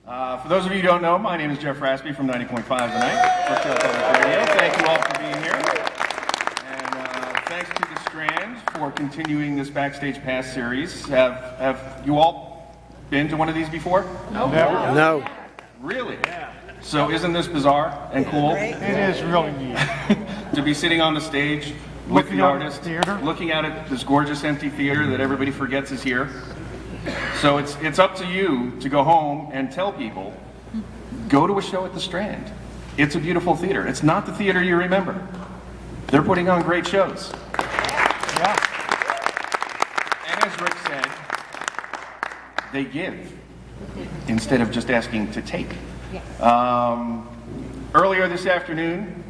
For those of you who don't know, my name is Jeff Raspy from 90.5 tonight. Public Radio. Thank you all for being here. And thanks to the Strand for continuing this Backstage Pass series. Have you all been to one of these before? No. Never. No. Really? Yeah. So isn't this bizarre and cool? It is really neat. To be sitting on the stage with the artist, looking out at this gorgeous empty theater that everybody forgets is here. So it's up to you to go home and tell people, go to a show at the Strand. It's a beautiful theater. It's not the theater you remember. They're putting on great shows. Yeah. And as Rick said, they give instead of just asking to take. Earlier this afternoon,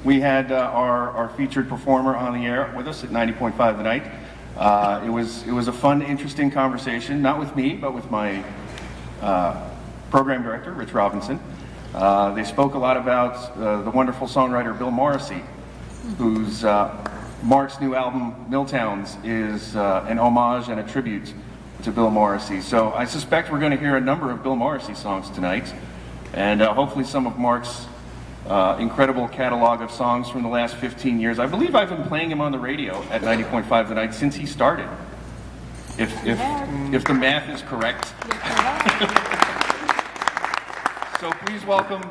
we had our featured performer on the air with us at 90.5 tonight. It was a fun, interesting conversation, not with me, but with my program director, Rich Robinson. They spoke a lot about the wonderful songwriter Bill Morrissey, whose Mark's new album, Milltowns, is an homage and a tribute to Bill Morrissey. So I suspect we're going to hear a number of Bill Morrissey songs tonight, and hopefully some of Mark's incredible catalog of songs from the last 15 years. I believe I've been playing him on the radio at 90.5 tonight since he started, if the math is correct. So please welcome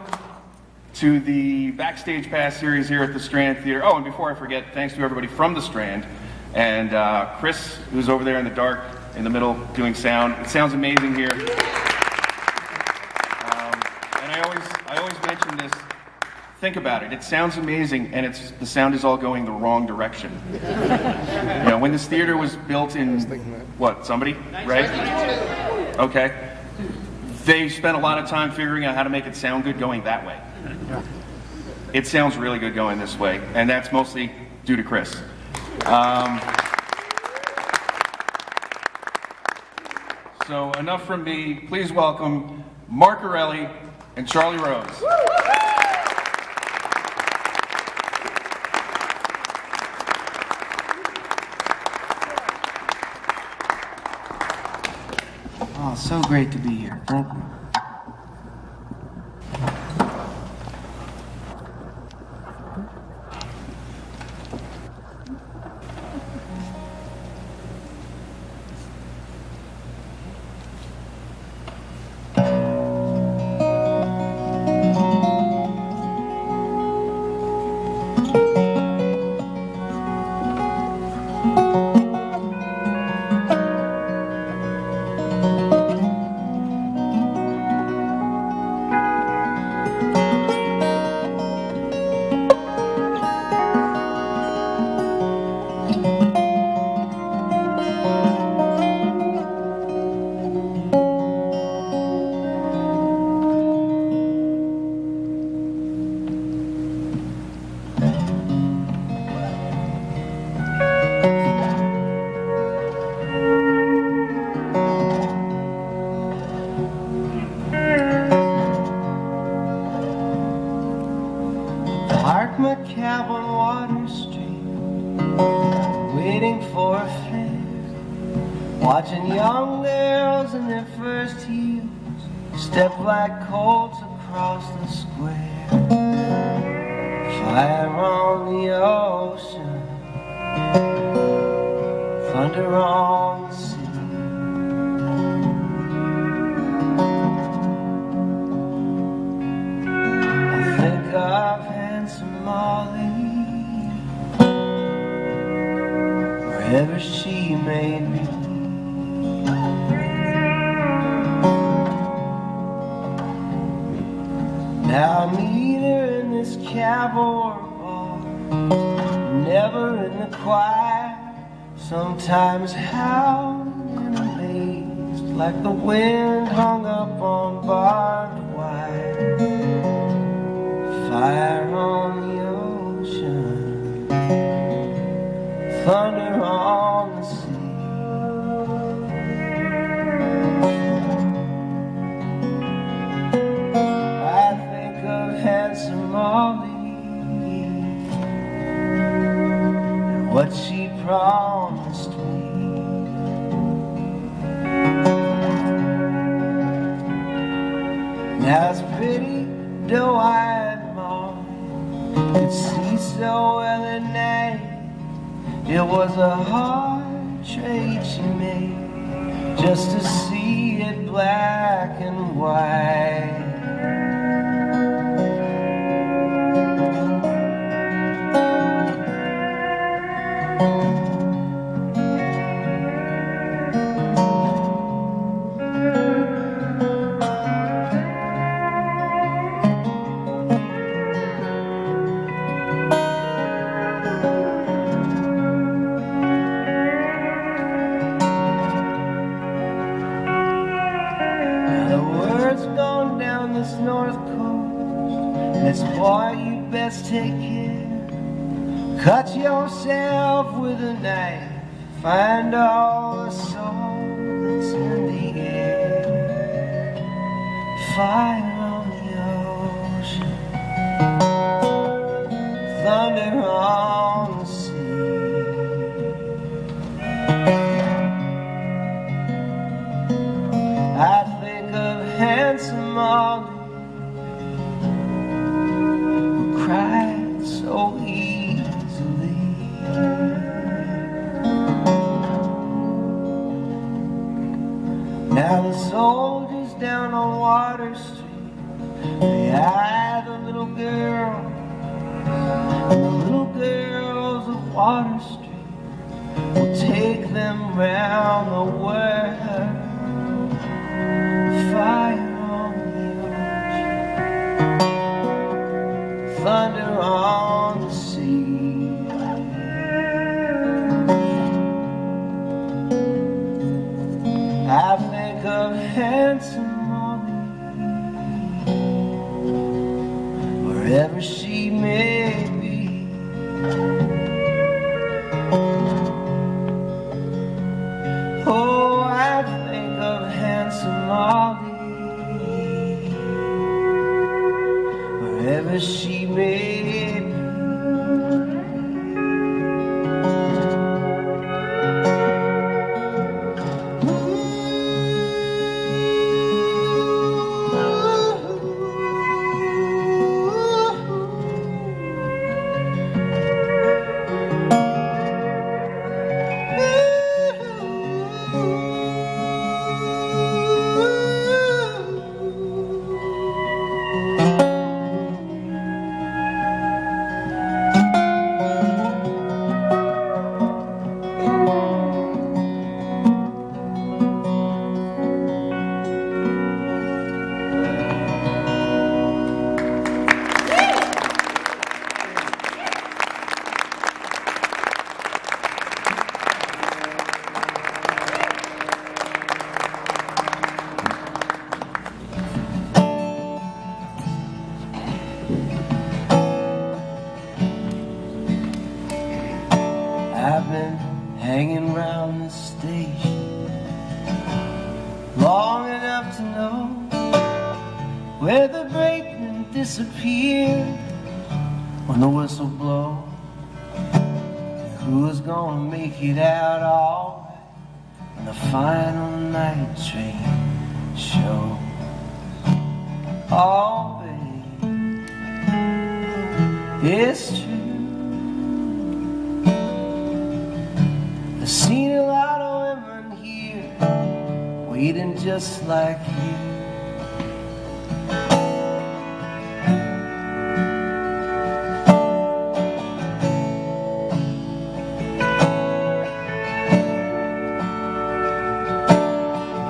to the Backstage Pass series here at the Strand Theater. Oh, and before I forget, thanks to everybody from the Strand, and Chris, who's over there in the dark, in the middle, doing sound. It sounds amazing here. And I always mention this. Think about it. It sounds amazing, and the sound is all going the wrong direction. You know, when this theater was built in, what, somebody? Right? Okay. They spent a lot of time figuring out how to make it sound good going that way. It sounds really good going this way, and that's mostly due to Chris. So enough from me. Please welcome Mark Erelli and Charlie Rose. Oh, so great to be here. Thank you. Park my cab on Water Street, waiting for a fare, watching young girls in their first heels step like colts across the square. Fire on the ocean, thunder on the sea. I think of Molly, wherever she may be. Now I meet her in this cab or bar, never in the choir, sometimes howling and amazed, like the wind hung up on barbed wire. Fire on the ocean, thunder on the sea. I think of handsome Molly and what she promised me. as pretty doe-eyed mom could see so well at night. It was a hard trade she made just to see it black and white. North Coast, and it's boy, you best take care. Cut yourself with a knife, find all the soul that's in the air. Fire on the ocean, thunder on the sea. I think of handsome Molly, cried so easily. Now the soldiers down on Water Street, they eye the little girl, and the little girls of Water Street will take them round the world. Fire thunder on the sea. I think of handsome Molly, wherever she may be. Oh, I think of handsome Molly, wherever she may be. I've been hanging round the station long enough to know where the brakeman disappeared when the whistle blows. Who's gonna make it out all right when the final night train shows? Oh, babe, it's true. I've seen a lot of women here waiting just like you.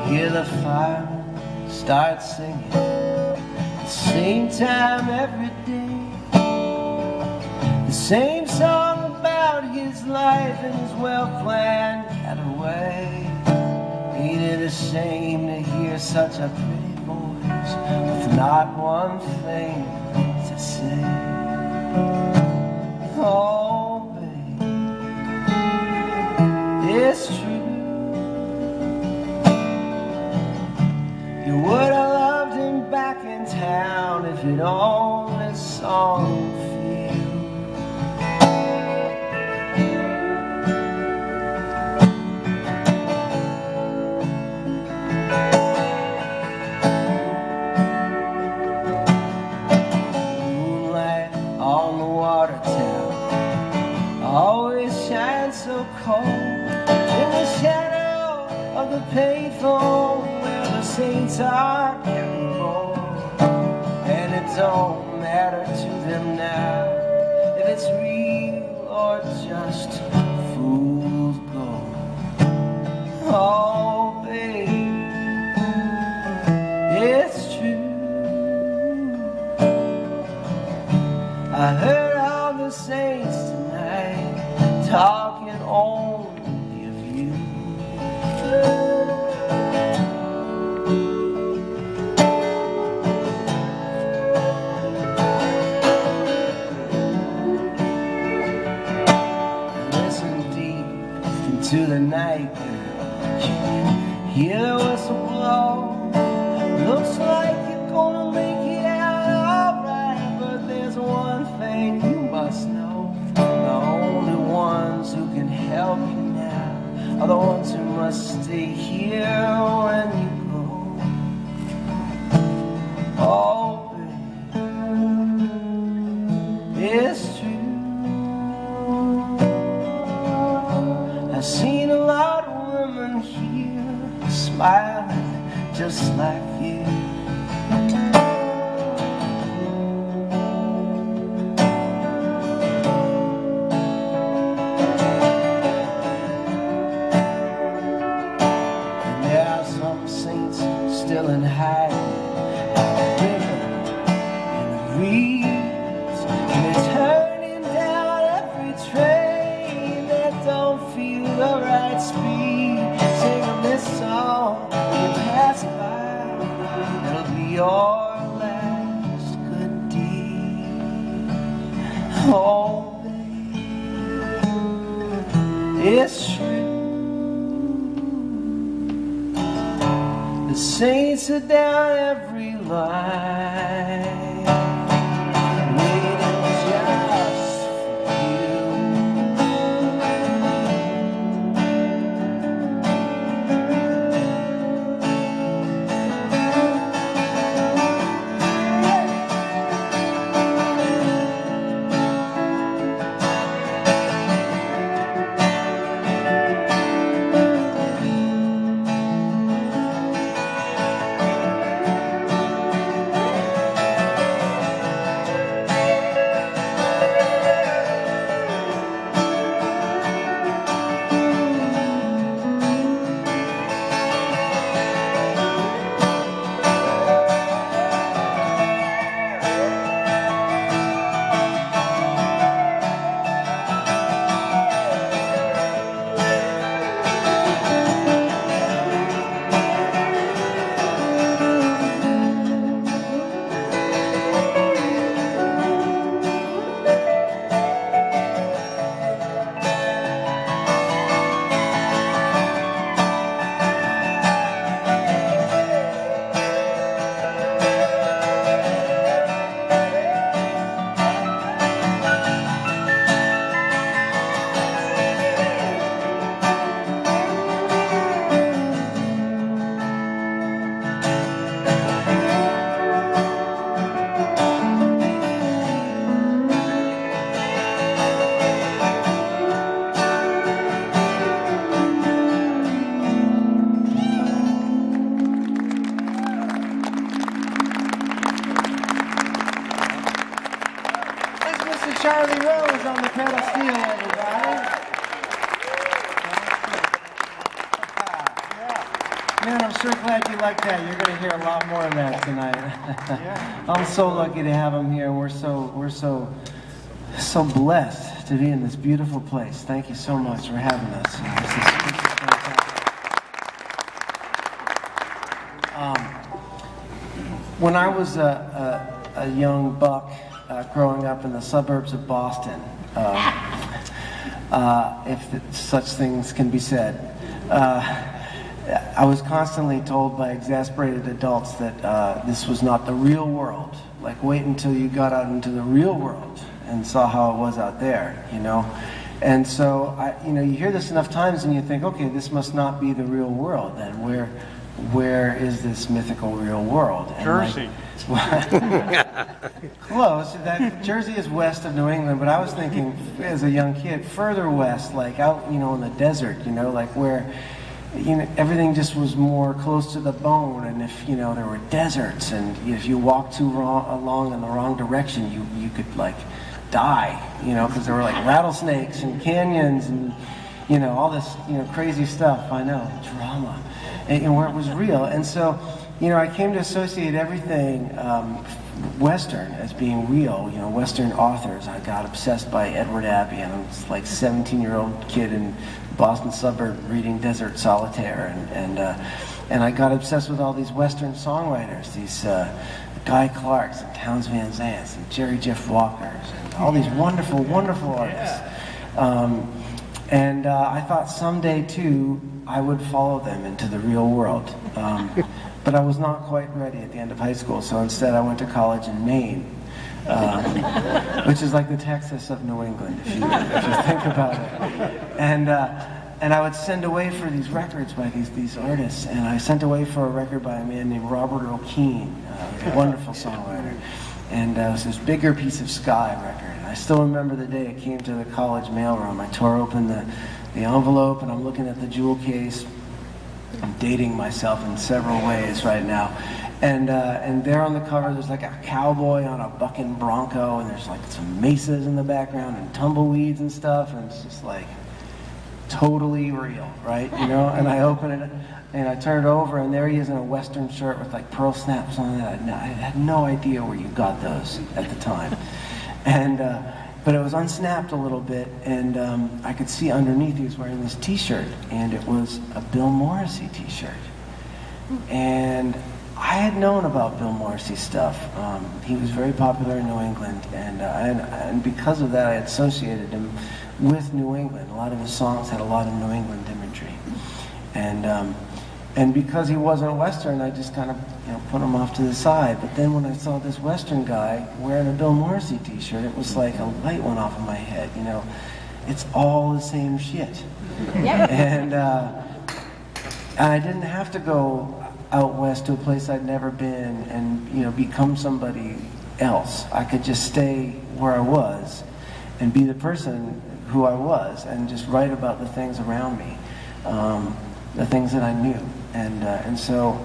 Hear the fireman start singing the same time every day, the same song about his life and his well-planned getaway. Ain't it a shame to hear such a pretty voice with not one thing to say? Oh, babe, it's true. You would have loved him back in town if he'd only saw him feel. saints are getting bold, and it don't matter to them now if it's real or just fool's gold. Oh, babe, it's true. I heard all the saints tonight talking only of you. Listen deep into the night, girl. Hear the whistle blow. Looks like you're gonna make it out alright, but there's one thing you must know. The only ones who can help you now are the ones who must stay here when you go. Oh, babe, it's true. I've seen a lot of women here smiling just like you. And there are some saints still in hiding by the river and the reeds, and they're turning down every train that don't feel the right speed. Singing this song when you pass by, it'll be your last good deed. Oh, babe, it's true. The saints are down every line, waiting just for you. Charlie Rose on the pedal steel, everybody. Man, I'm sure glad you like that. You're going to hear a lot more of that tonight. I'm so lucky to have him here. We're so blessed to be in this beautiful place. Thank you so much for having us. This is fantastic. When I was a young buck, growing up in the suburbs of Boston, if such things can be said, I was constantly told by exasperated adults that this was not the real world. Like, wait until you got out into the real world and saw how it was out there, you know? And so, you hear this enough times and you think, okay, this must not be the real world then. Where is this mythical real world? And Jersey. Close. Jersey is west of New England, but I was thinking as a young kid, further west, like out, in the desert, like where everything just was more close to the bone, and if there were deserts, and if you walked along in the wrong direction, you could like die, because there were like rattlesnakes and canyons and all this crazy stuff. I know, drama, and where it was real. And so I came to associate everything Western as being real. Western authors. I got obsessed by Edward Abbey, and I was like 17-year-old kid in Boston suburb reading Desert Solitaire, and I got obsessed with all these Western songwriters, these Guy Clarks and Townes Van Zants and Jerry Jeff Walkers and all these wonderful, wonderful artists. And I thought someday too I would follow them into the real world. But I was not quite ready at the end of high school, so instead I went to college in Maine, which is like the Texas of New England, if you think about it. And I would send away for these records by these artists, and I sent away for a record by a man named Robert Earl Keen, a wonderful songwriter, and it was this Bigger Piece of Sky record. And I still remember the day it came to the college mailroom. I tore open the envelope, and I'm looking at the jewel case. I'm dating myself in several ways right now. And there on the cover, there's like a cowboy on a bucking bronco, and there's like some mesas in the background and tumbleweeds and stuff, and it's just like totally real, right? And I open it and I turn it over, and there he is in a Western shirt with like pearl snaps on it. I had no idea where you got those at the time. But it was unsnapped a little bit, and I could see underneath he was wearing this t-shirt, and it was a Bill Morrissey t-shirt. And I had known about Bill Morrissey stuff. He was very popular in New England, and because of that I associated him with New England. A lot of his songs had a lot of New England imagery. And because he wasn't Western, I just kind of put him off to the side. But then when I saw this Western guy wearing a Bill Morrissey t-shirt, it was like a light went off in my head. It's all the same shit. And I didn't have to go out west to a place I'd never been and become somebody else. I could just stay where I was and be the person who I was and just write about the things around me, the things that I knew. And so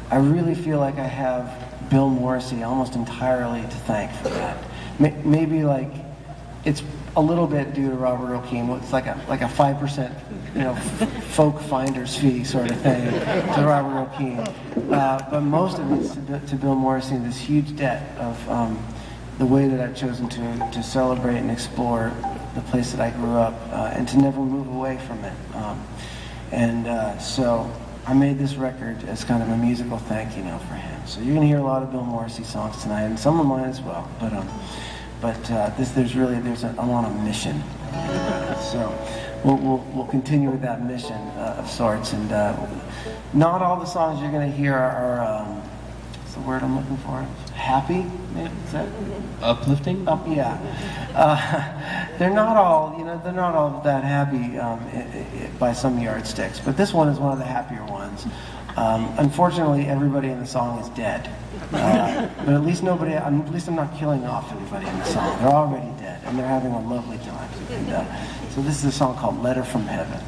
I really feel like I have Bill Morrissey almost entirely to thank for that. Maybe like it's a little bit due to Robert Earl Keen. It's like a 5% folk finder's fee sort of thing to Robert Earl Keen. But most of it's to Bill Morrissey, this huge debt of the way that I've chosen to celebrate and explore the place that I grew up and to never move away from it. So I made this record as kind of a musical thank you note for him. So you're gonna hear a lot of Bill Morrissey songs tonight, and some of mine as well. But I'm on a mission. So we'll continue with that mission of sorts. And not all the songs you're gonna hear are what's the word I'm looking for? Happy? Maybe? Is that uplifting? Yeah. They're not all that happy by some yardsticks, but this one is one of the happier ones. Unfortunately, everybody in the song is dead, but at least I'm not killing off anybody in the song. They're already dead, and they're having a lovely time. So this is a song called "Letter from Heaven."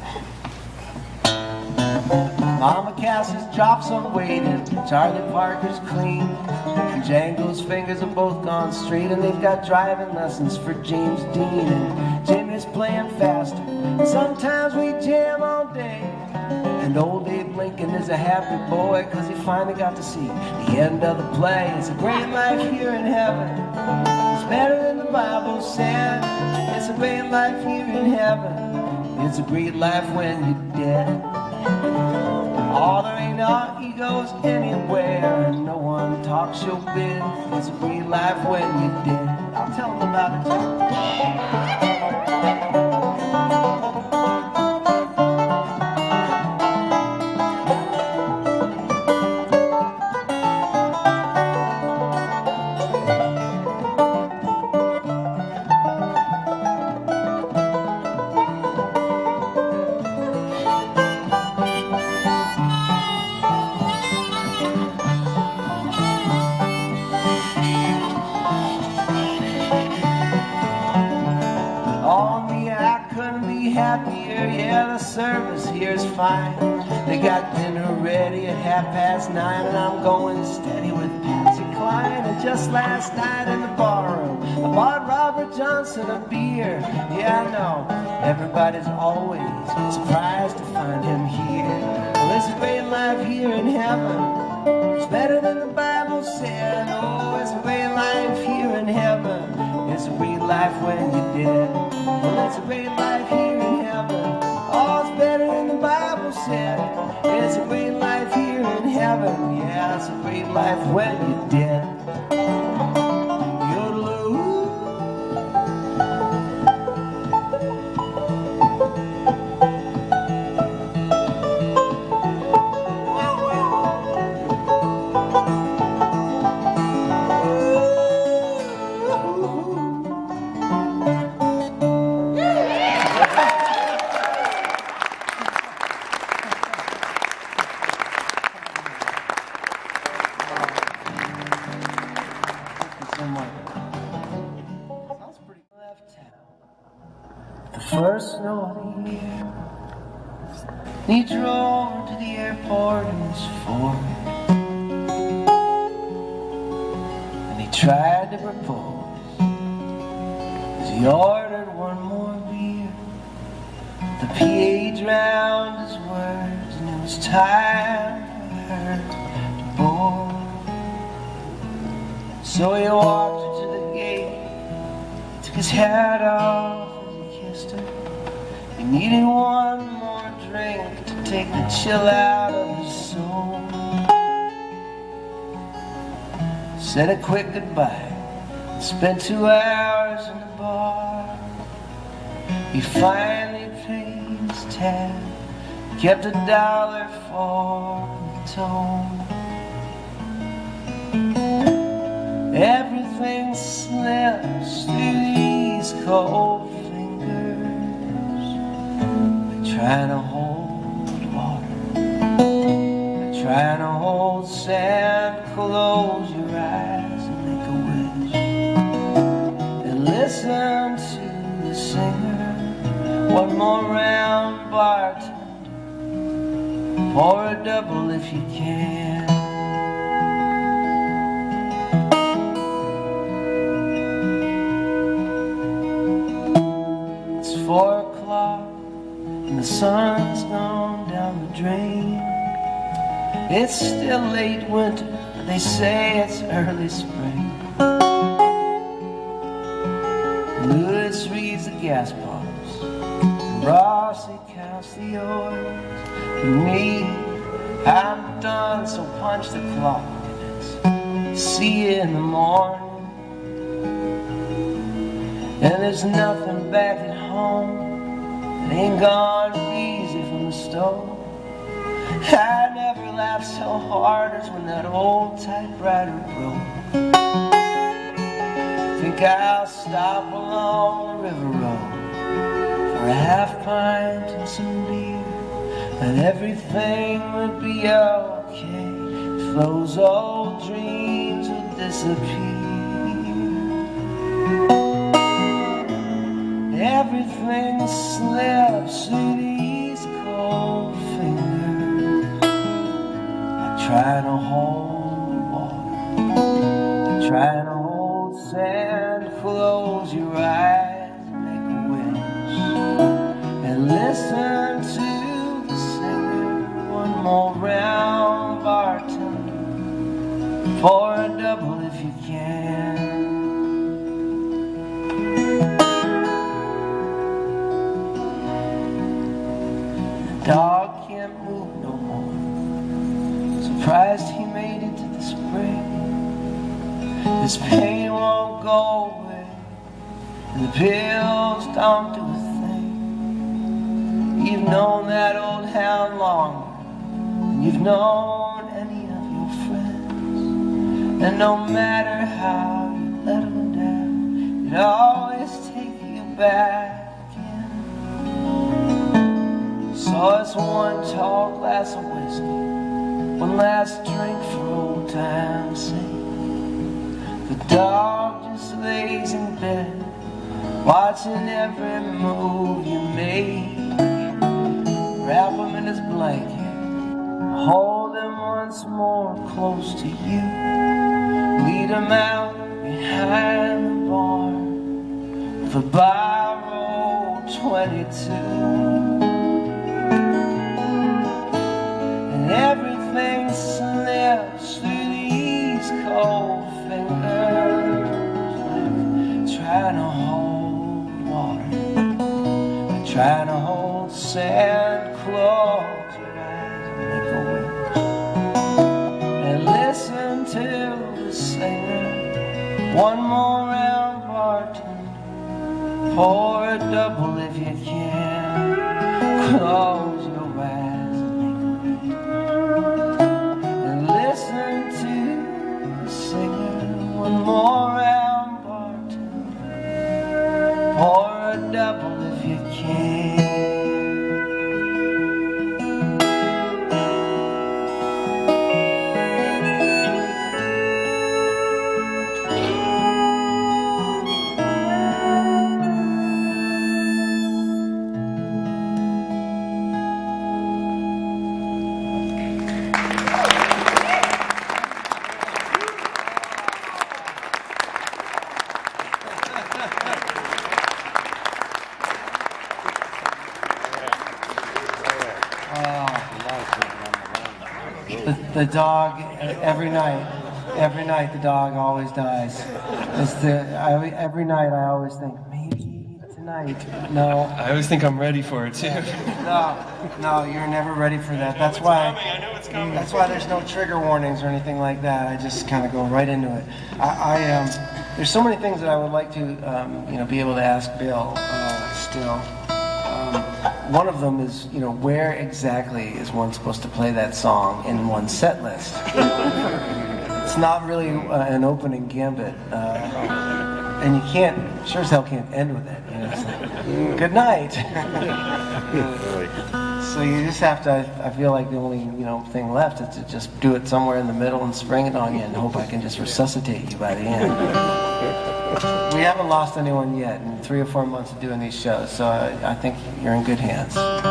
Mama Cass's drops on waiting, Charlie Parker's clean, and Django's fingers are both gone straight, and they've got driving lessons for James Dean, and Jimmy's playing faster, and sometimes we jam all day, and old Abe Lincoln is a happy boy, cause he finally got to see the end of the play. It's a great life here in heaven, it's better than the Bible said, it's a great life here in heaven, it's a great life when you're dead. Oh, there ain't no egos anywhere, and no one talks your biz. It's a great life when you're dead. I'll tell them about it too. Happier, yeah, the service here is fine. They We got dinner ready at 9:30, and I'm going steady with Patsy Cline. And just last night in the barroom, I bought Robert Johnson a beer. Yeah, I know, everybody's always surprised to find him here. Well, it's a great life here in heaven. It's better than the Bible said. Oh, it's a great life here in heaven. It's a great life when you're dead. Well, it's a great life here in heaven. Oh, it's better than the Bible said. It's a great life here in heaven. Yeah, it's a great life when you're dead. Yodeloo. The first snow of the year, he drove to the airport in his Ford, and he tried to propose as he ordered one more beer. The PA drowned his words, and it was time for her to board. So he walked her to the gate, he took his hat off. He needed one more drink to take the chill out of his soul. Said a quick goodbye, spent 2 hours in the bar. He finally paid his tab, kept $1 for the toll. Everything slips through these cold trying to hold water, trying to hold sand. Close your eyes and make a wish, and listen to the singer. One more round, bartender, pour a double if you can. It's 4 o'clock and the sun's gone down the drain. It's still late winter, but they say it's early spring. Lewis reads the gas pumps, and Rossi counts the oars. And me, I'm done, so punch the clock, and it's see you in the morning. And there's nothing back at home, it ain't gone easy from the stove. I never laughed so hard as when that old typewriter broke. Think I'll stop along the river road for a half pint and some beer, and everything would be okay if those old dreams would disappear. Everything slips through these cold fingers. I try to hold water, I try to hold sand. Close your eyes and make a wish, and listen to the singer. One more round, bartender, pour a double if you can. Dog can't move no more. Surprised he made it to the spring. His pain won't go away, and the pills don't do a thing. You've known that old hound longer than you've known any of your friends. And no matter how you let them down, it always take you back. So it's one tall glass of whiskey, one last drink for old time's sake. The dog just lays in bed, watching every move you make. Wrap him in his blanket, Hold him once more close to you. Lead him out behind the barn. The Barrow 22. And everything slips through these cold fingers. Trying to hold water, trying to hold sand. Close your eyes and make a wish, and listen to the singer. One more round, bartender. Pour a double if you can. Close your eyes and make a wish, and listen to the singer. One more round, bartender. Pour a double if you can. The dog, every night the dog always dies. Every night I always think, maybe tonight. No. I always think I'm ready for it too. No, you're never ready for that. That's why. I know it's coming. That's why there's no trigger warnings or anything like that. I just kind of go right into it. There's so many things that I would like to, be able to ask Bill still. One of them is, where exactly is one supposed to play that song in one's set list? It's not really an opening gambit, and you sure as hell can't end with it. It's like, good night. So you just have to. I feel like the only thing left is to just do it somewhere in the middle and spring it on you, and hope I can just resuscitate you by the end. We haven't lost anyone yet in 3 or 4 months of doing these shows, so I think you're in good hands. But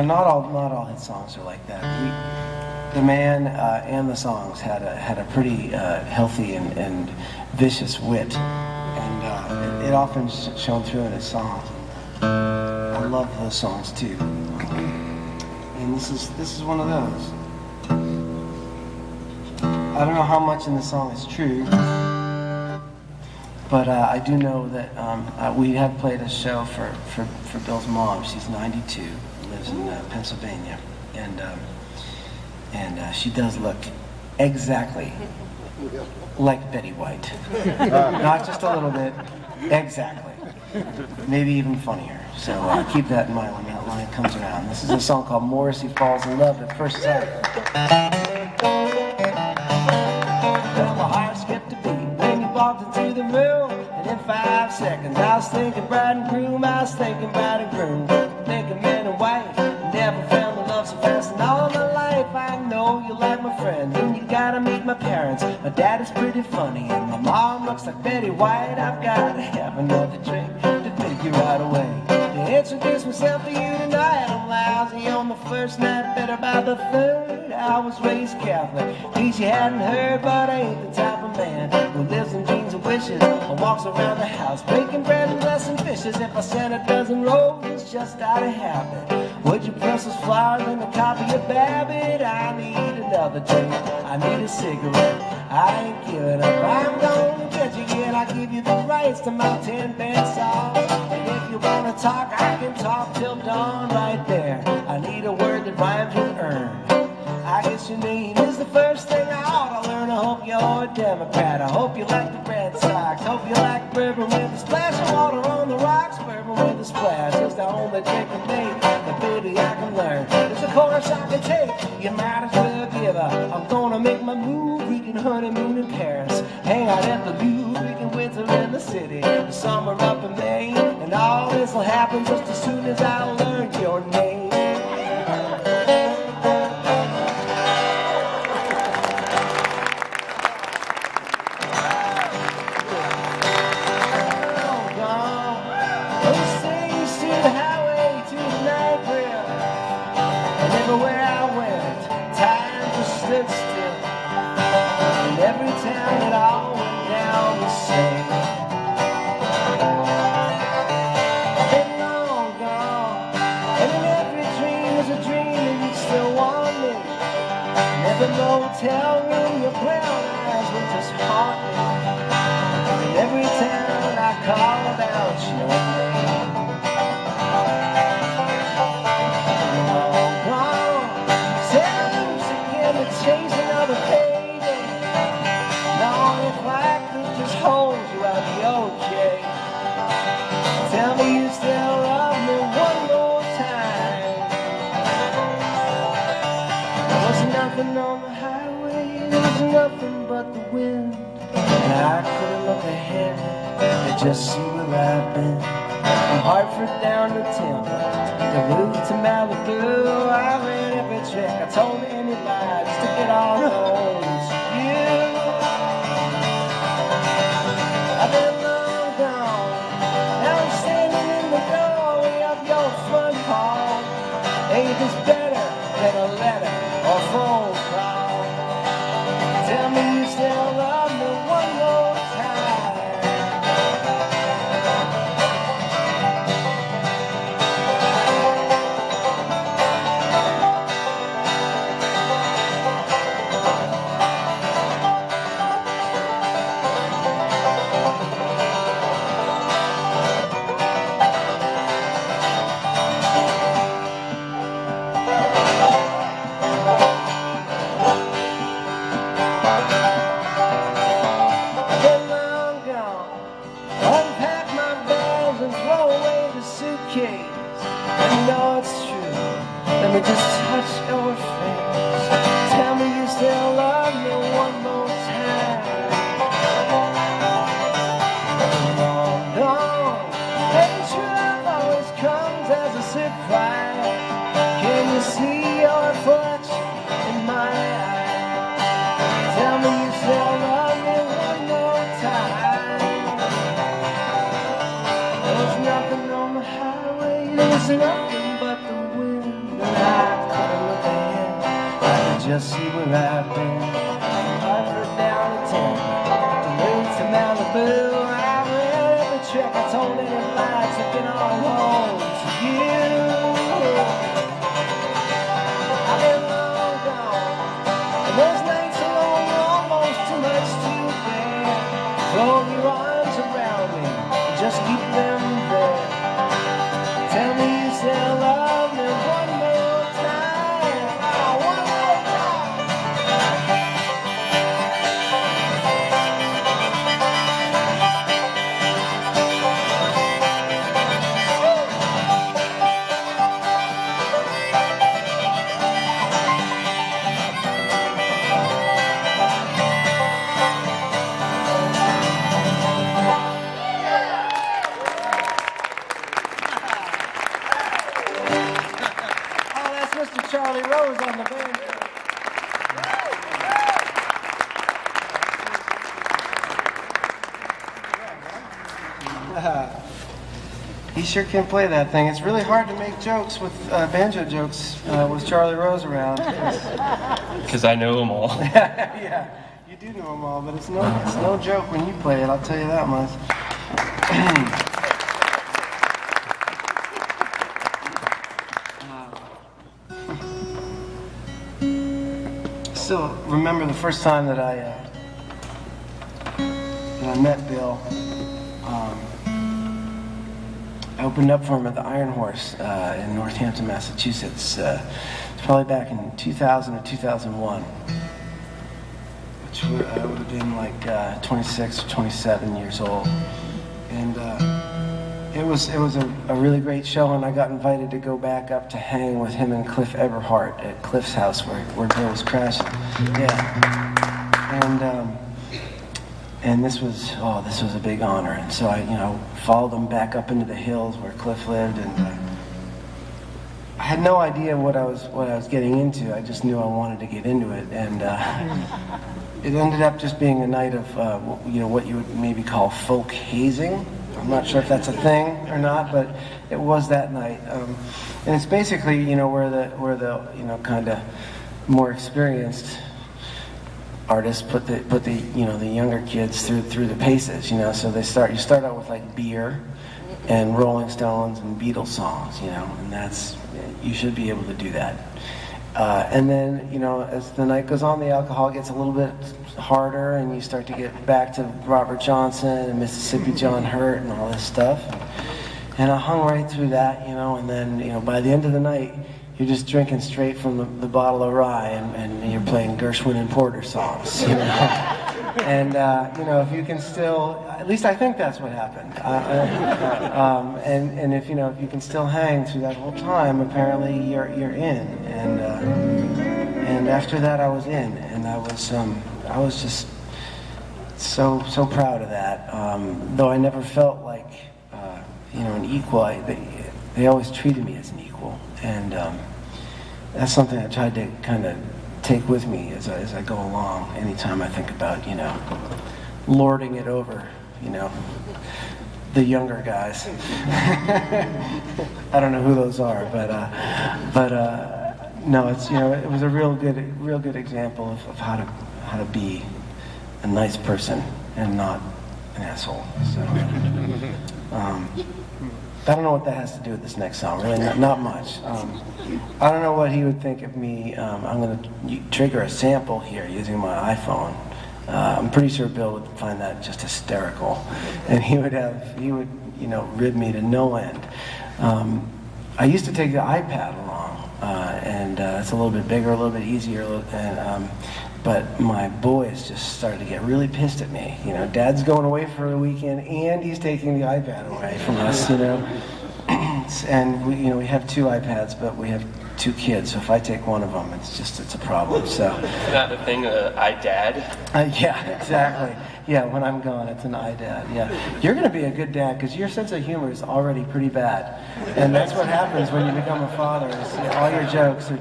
not all his songs are like that. The man and the songs had a pretty healthy and vicious wit, and it often shone through in his songs. I love those songs too, and this is one of those. I don't know how much in the song is true. But I do know that we have played a show for Bill's mom. She's 92, lives in Pennsylvania, and she does look exactly like Betty White. Not just a little bit, exactly. Maybe even funnier. So keep that in mind when that line comes around. This is a song called Morrissey Falls in Love at First Sight. Well, my heart skipped a beat when you walked into the room, and in 5 seconds I was thinking bride and groom. I was thinking bride and groom, thinking man and wife. Never found the love so fast in all of my life. I know you like my friends, and you gotta meet my parents. My dad is pretty funny, and my mom looks like Betty White. I've gotta have another drink to figure out a way to introduce myself to you tonight. I'm lousy on the first night, better by the third. I was raised Catholic, in case you hadn't heard, but I ain't the type of man who lives in dreams and wishes and walks around the house breaking bread and blessing fishes. If I sent a dozen roses just out of habit, would you press those flowers in a copy of Babbitt? I need another drink, I need a cigarette, I ain't giving up. I'm gonna get you again, I'll give you the rights to my 10-band song. And if you wanna talk, I can talk till dawn right there. I need a word that rhymes with earn. I guess your name is the first thing I ought to learn. I hope you're a Democrat, I hope you like the Red Sox, hope you like bourbon with a splash of water on the rocks. Bourbon with a splash is the only drink I make, but baby I can learn. There's a chorus I can take, you might as well give up. I'm gonna make my move, we can honeymoon in Paris, hang out at the Louvre, we can winter in the city, the summer up in Maine, and all this will happen just as soon as I learn your name. Everywhere I every time it all went down the same. I've been long gone, and in every dream is a dream and you still want me. In every motel room your brown eyes will just haunt me. And every time I called out your name. Long gone, set loose again to chase another payday. Now if I could just hold you, I'd be okay. Tell me you still love me one more time. There was nothing on the highway, there was nothing but the wind. And I couldn't look ahead and just see where I've been. From Hartford down to Tampa, the roof to Malibu, I ran every trick, I told any lie just to get all home to you. I've been long gone, now I'm standing in the doorway of your front hall. Ain't this better than a letter or phone call? Tell me you still love me one more time. Just touch your face. Tell me you still love me one more time. Long gone, and true love always comes as a surprise. Can you see your reflection in my eyes? Tell me you still love me one more time. There was nothing on the highway, there was nothing but the wind. I couldn't look ahead, I could just see where I've been. From Hartford down to Tampa, the roof to Malibu, I ran every trick, I told any lies to get on home to you. I've been long gone, and those nights alone were almost too much to bear. Throw your arms around me, just keep them there. Tell me you still love me one more time. Oh, one more time. Charlie Rose on the band. He sure can play that thing. It's really hard to make jokes with banjo jokes with Charlie Rose around. Because I know them all. Yeah, you do know them all, but it's no joke when you play it. I'll tell you that much. Still remember the first time that I met Bill. I opened up for him at the Iron Horse in Northampton, Massachusetts. It's probably back in 2000 or 2001, which I would have been like 26 or 27 years old. And it was a really great show, and I got invited to go back up to hang with him and Cliff Eberhardt at Cliff's house where Bill was crashing. Yeah. And this was a big honor. And so I followed him back up into the hills where Cliff lived, and I had no idea what I was getting into. I just knew I wanted to get into it, and it ended up just being a night of what you would maybe call folk hazing. I'm not sure if that's a thing or not, but it was that night. And it's basically where the kind of more experienced artists put the younger kids through the paces, so you start out with like beer and Rolling Stones and Beatles songs, and you should be able to do that. And then, as the night goes on, the alcohol gets a little bit harder, and you start to get back to Robert Johnson and Mississippi John Hurt and all this stuff. And I hung right through that, and then, by the end of the night, you're just drinking straight from the bottle of rye, and you're playing Gershwin and Porter songs, And, if you can still, at least I think that's what happened. And if you can still hang through that whole time, apparently you're in. And after that I was in, and I was just so proud of that. Though I never felt like, an equal. They always treated me as an equal. And that's something I tried to kind of take with me as I go along. Anytime I think about, lording it over, the younger guys. I don't know who those are, but no, it's it was a real good example of how to be a nice person and not an asshole. So. I don't know what that has to do with this next song, really, not much. I don't know what he would think of me. I'm going to trigger a sample here using my iPhone. I'm pretty sure Bill would find that just hysterical. And he would rib me to no end. I used to take the iPad along, and it's a little bit bigger, a little bit easier, but my boys just started to get really pissed at me. Dad's going away for the weekend, and he's taking the iPad away from us. And we have 2 iPads, but we have 2 kids. So if I take one of them, it's a problem. So. Isn't that the thing, iDad? Yeah, exactly. Yeah, when I'm gone, it's an iDad. Yeah, you're going to be a good dad because your sense of humor is already pretty bad, and that's what happens when you become a father. Is all your jokes are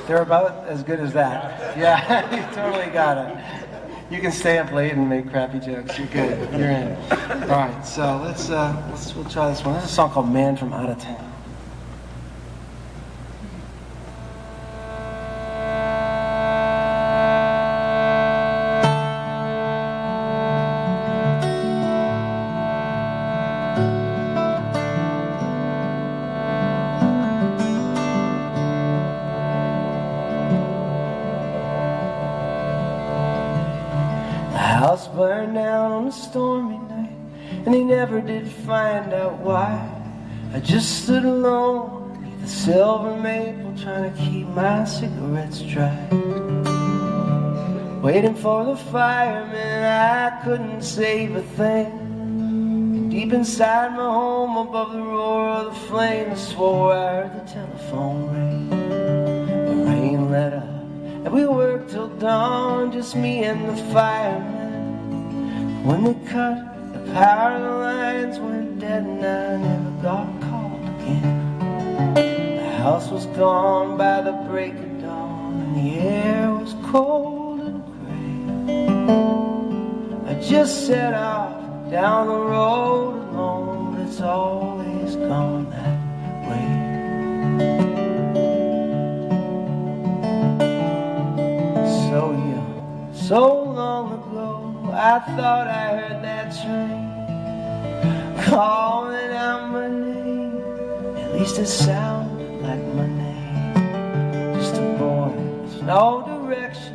they're about as good as that. Yeah, you totally got it. You can stay up late and make crappy jokes. You're good. You're in. All right, so we'll try this one. This is a song called "Man from Out of Town." House burned down on a stormy night, and they never did find out why. I just stood alone beneath the silver maple, trying to keep my cigarettes dry. Waiting for the fireman, I couldn't save a thing. And deep inside my home, above the roar of the flame, I swore I heard the telephone ring. The rain let up, and we worked till dawn, just me and the fireman. When they cut, the power lines went dead, and I never got called again. The house was gone by the break of dawn, and the air was cold and gray. I just set off down the road alone, but it's always gone that way. So young, so long ago, I thought I heard that train calling out my name. At least it sounded like my name. Just a boy with no direction.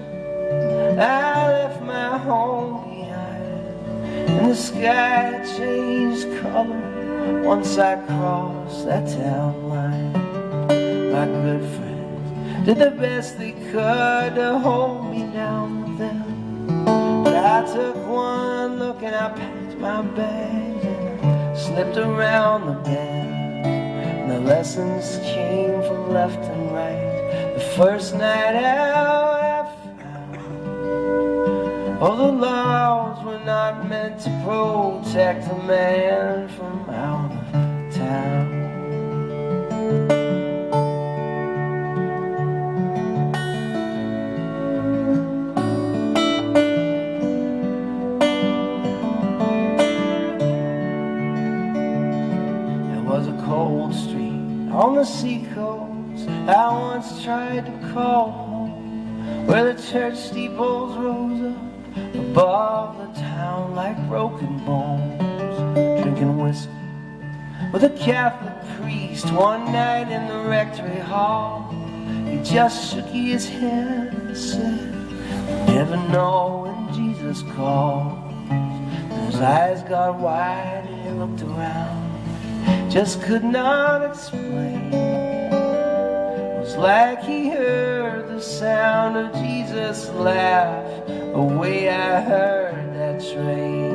I left my home behind, and the sky changed color once I crossed that town line. My good friends did the best they could to hold me down with them. I took one look and I packed my bags and I slipped around the bend. And the lessons came from left and right. The first night out I found, oh, the laws were not meant to protect a man from out of town. On the seacoast, I once tried to call home, where where the church steeples rose up above the town like broken bones, drinking whiskey with a Catholic priest one night in the rectory hall. He just shook his head and said, "You never know when Jesus calls." And his eyes got wide and he looked around, just could not explain. It was like he heard the sound of Jesus laugh, the way I heard that train.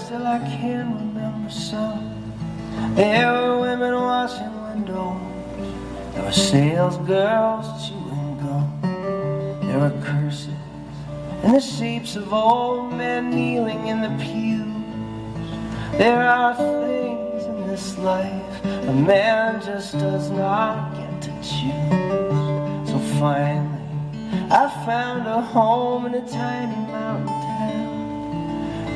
Still I can remember some. There were women washing windows, there were sales girls chewing gum, there were curses in the shapes of old men kneeling in the pews. There are things in this life a man just does not get to choose. So finally I found a home in a tiny mountain town,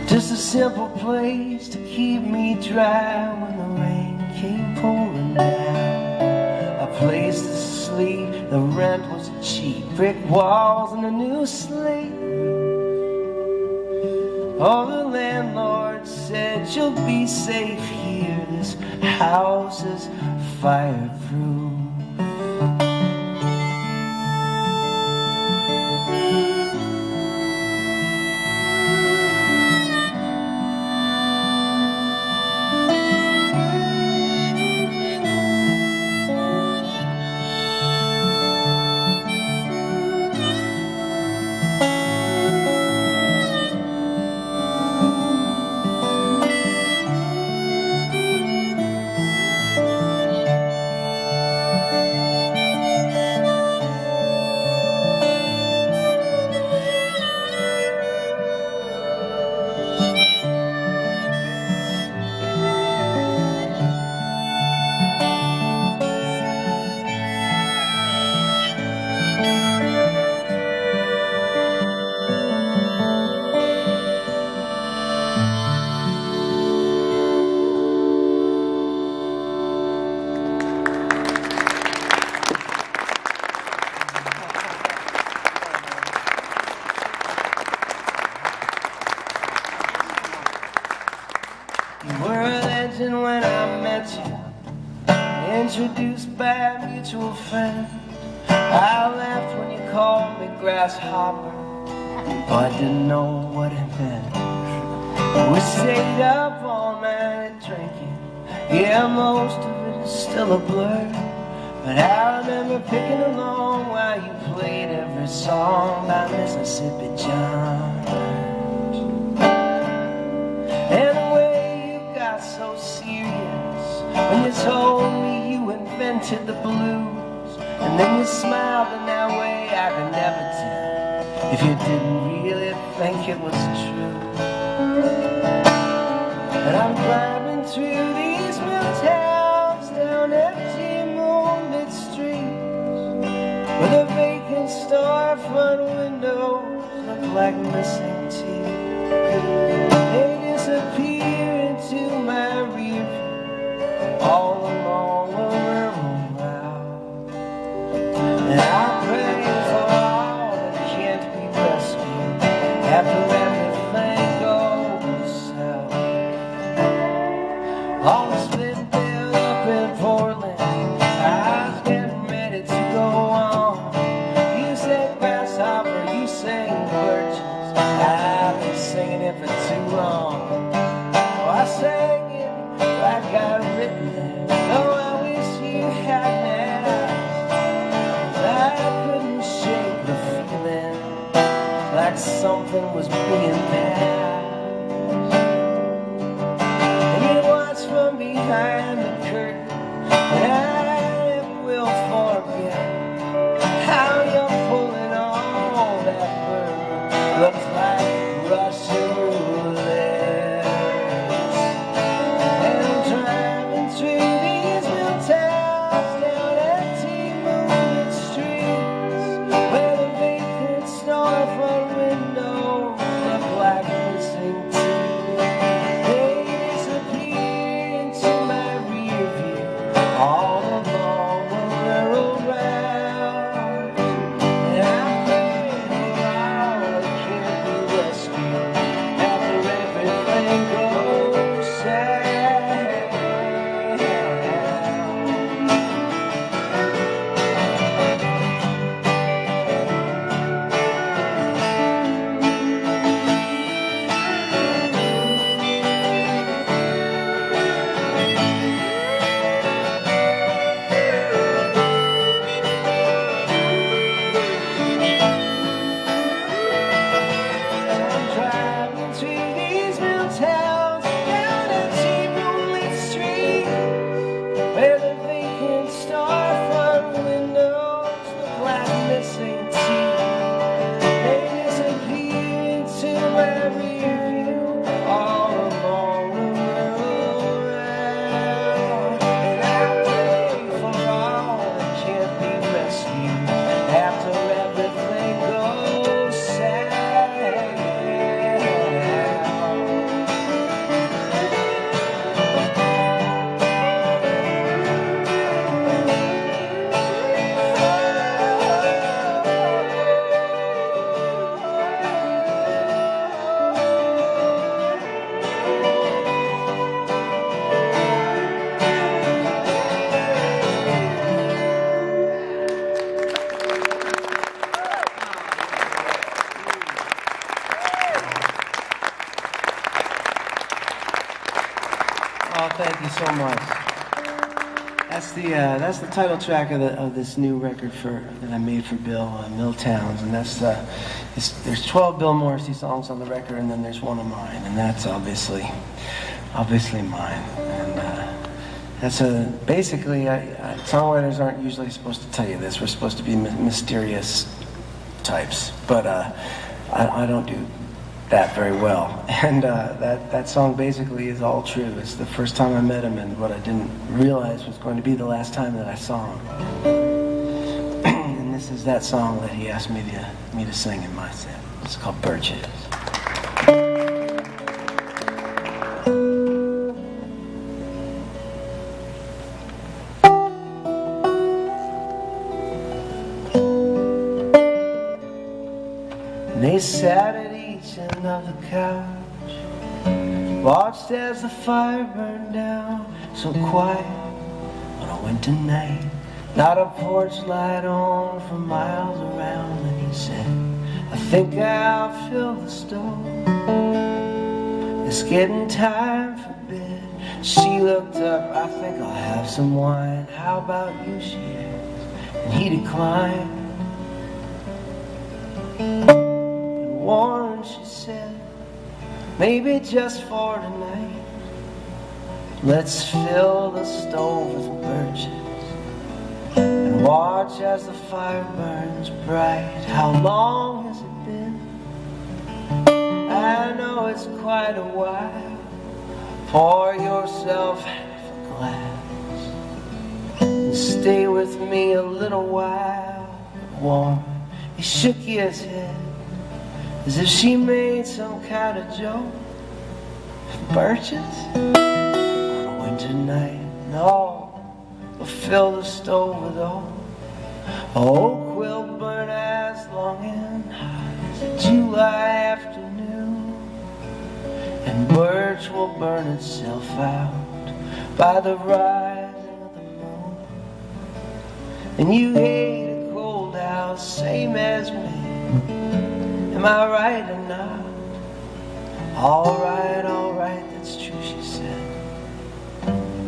just a simple place to keep me dry when the rain came pouring down. A place to sleep, the rent was cheap, brick walls and a new slate roof. Oh, the landlord said, "You'll be safe here, this house is fireproof." When I met you, introduced by a mutual friend, I laughed when you called me grasshopper, though I didn't know what it meant. We stayed up all night drinking, yeah, most of it is still a blur, but I remember picking along while you played every song by Mississippi John. And the way you got so serious when you told me you invented the blues, and then you smiled in that way I could never tell if you didn't really think it was true. And I'm driving through these mill towns down empty moonlit streets, where the vacant storefront windows look like missing teeth. They disappear into my rear view all along the river route, and I pray for all that can't be rescued after everything goes south. All the split bill up in Portland, I was getting ready to go on. You said grasshopper, you sang birches, I've been singing it for too long. Oh, I sang it like I written it, oh, I wish you hadn't asked. I couldn't shake the feeling like something was being passed. And you watched from behind the curtain, and I never will forget how you're pulling on that burger. Looks like Russian roulette. And I'm driving through these little towns down empty moonlit streets, where thank you so much. That's the title track of this new record that I made for Bill Milltowns, and there's 12 Bill Morrissey songs on the record, and then there's one of mine, and that's obviously mine. And that's basically songwriters aren't usually supposed to tell you this. We're supposed to be mysterious types, but I don't do that very well. And that song basically is all true. It's the first time I met him and what I didn't realize was going to be the last time that I saw him. And this is that song that he asked me to sing in my set. It's called Birches. And they sat at each end of the couch, watched as the fire burned down, so quiet on a winter night, not a porch light on for miles around. And he said, I think I'll fill the stove, it's getting time for bed. She looked up, I think I'll have some wine, how about you, she asked, and he declined. Warren, she said, maybe just for tonight, let's fill the stove with birches and watch as the fire burns bright. How long has it been? I know it's quite a while. Pour yourself half a glass and stay with me a little while. Warren, he shook his head as if she made some kind of joke. Birches on a winter night, no, we'll fill the stove with oak. Oak will burn as long and hot as a July afternoon, and birch will burn itself out by the rising of the moon. And you hate a cold house, same as me. Am I right or not? All right, that's true, she said.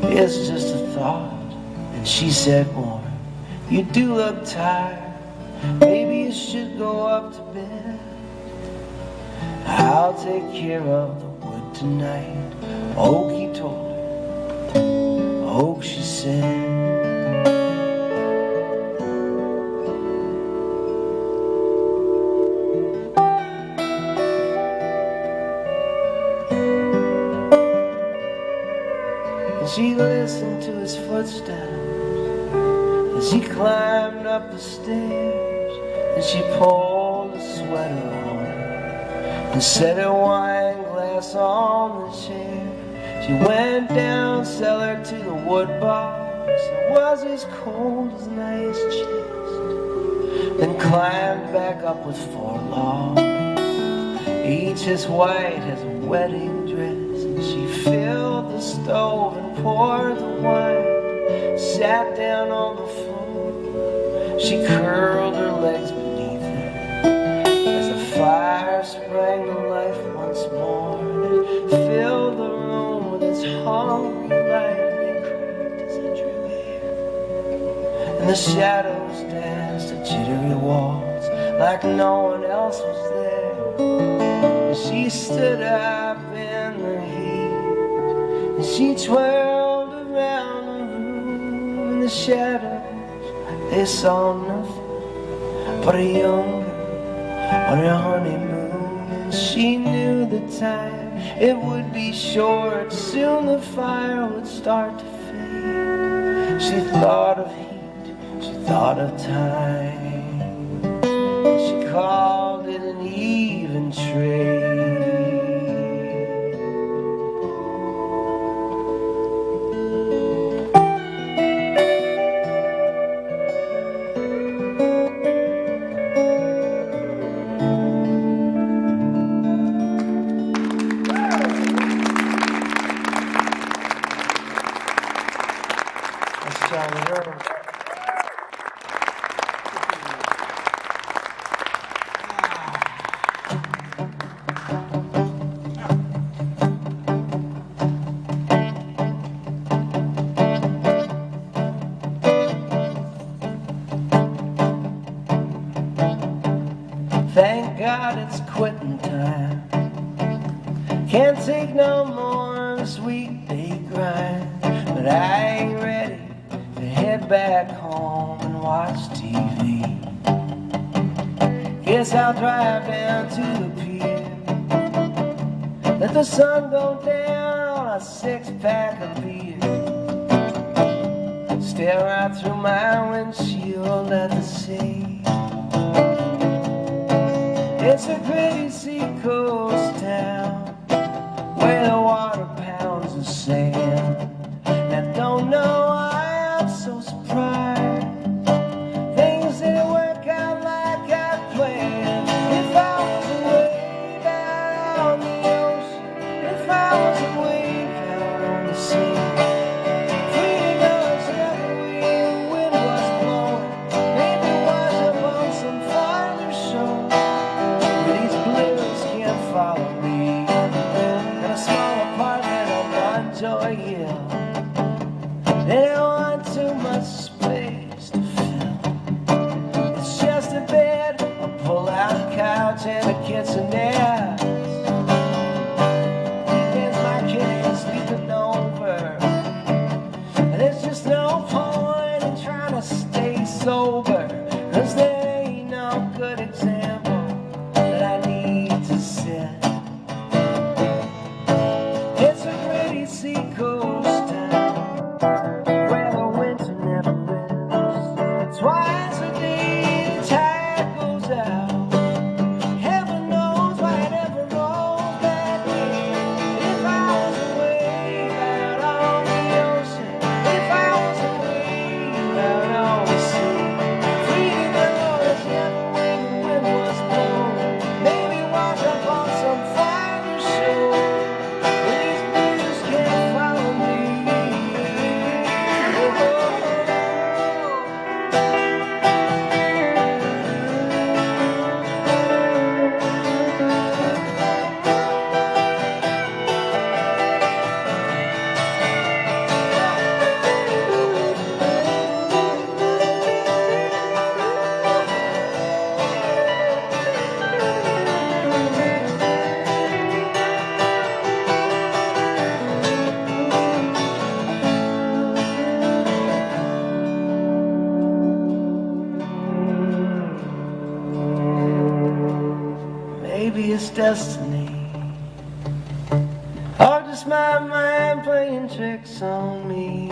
It's just a thought. And she said, Warren, you do look tired. Maybe you should go up to bed. I'll take care of the wood tonight. Oak, he told her. Oak, she said. She listened to his footsteps as he climbed up the stairs, and she pulled a sweater on her and set her wine glass on the chair. She went down cellar to the wood box, it was as cold as an ice chest, then climbed back up with 4 logs, each as white as a wedding dress. She filled the stove and poured the wine, sat down on the floor. She curled her legs beneath her as the fire sprang to life once more. And it filled the room with its hungry light, and it creaked as it drew air. And the shadows danced a jittery waltz like no one else was there. And she stood up in the heat, and she twirled around the room. In the shadows they saw nothing but a young girl on her honeymoon. And she knew the time, it would be short, soon the fire would start to fade. She thought of heat, she thought of time, she called it an even trade. God, it's quitting time. Can't take no more of this weekday grind. But I ain't ready to head back home and watch TV. Guess I'll drive down to the pier, let the sun go down on a 6-pack of beer, stare right through my windshield at the sea. It's a pretty seacoast town where the water pounds the sand. I don't know why I'm so surprised. Things didn't work out like I planned. If I was a wave out on the ocean, if I was a wave out on the sea, free to go whichever way the wind was blowing, maybe wash up on some farther shore where these blues can't follow me. In a small apartment on Monjoy Hill, they don't want too much space to fill. It's just a bed, a pull-out couch, and a kitchenette. Weekends my kids sleeping over, and there's just no point in trying to stay sober, 'cause there ain't no good example that I need to set. It's a pretty seacoast town where the winter never ends. Twice a day the tide goes out. Heaven knows why it never rolls back in. If I was a wave out on the ocean, if I was a wave out on the sea, free to go whichever way the wind was blowing, maybe wash up on some farther shore where these blues can't follow me. Maybe it's destiny, or just my mind playing tricks on me.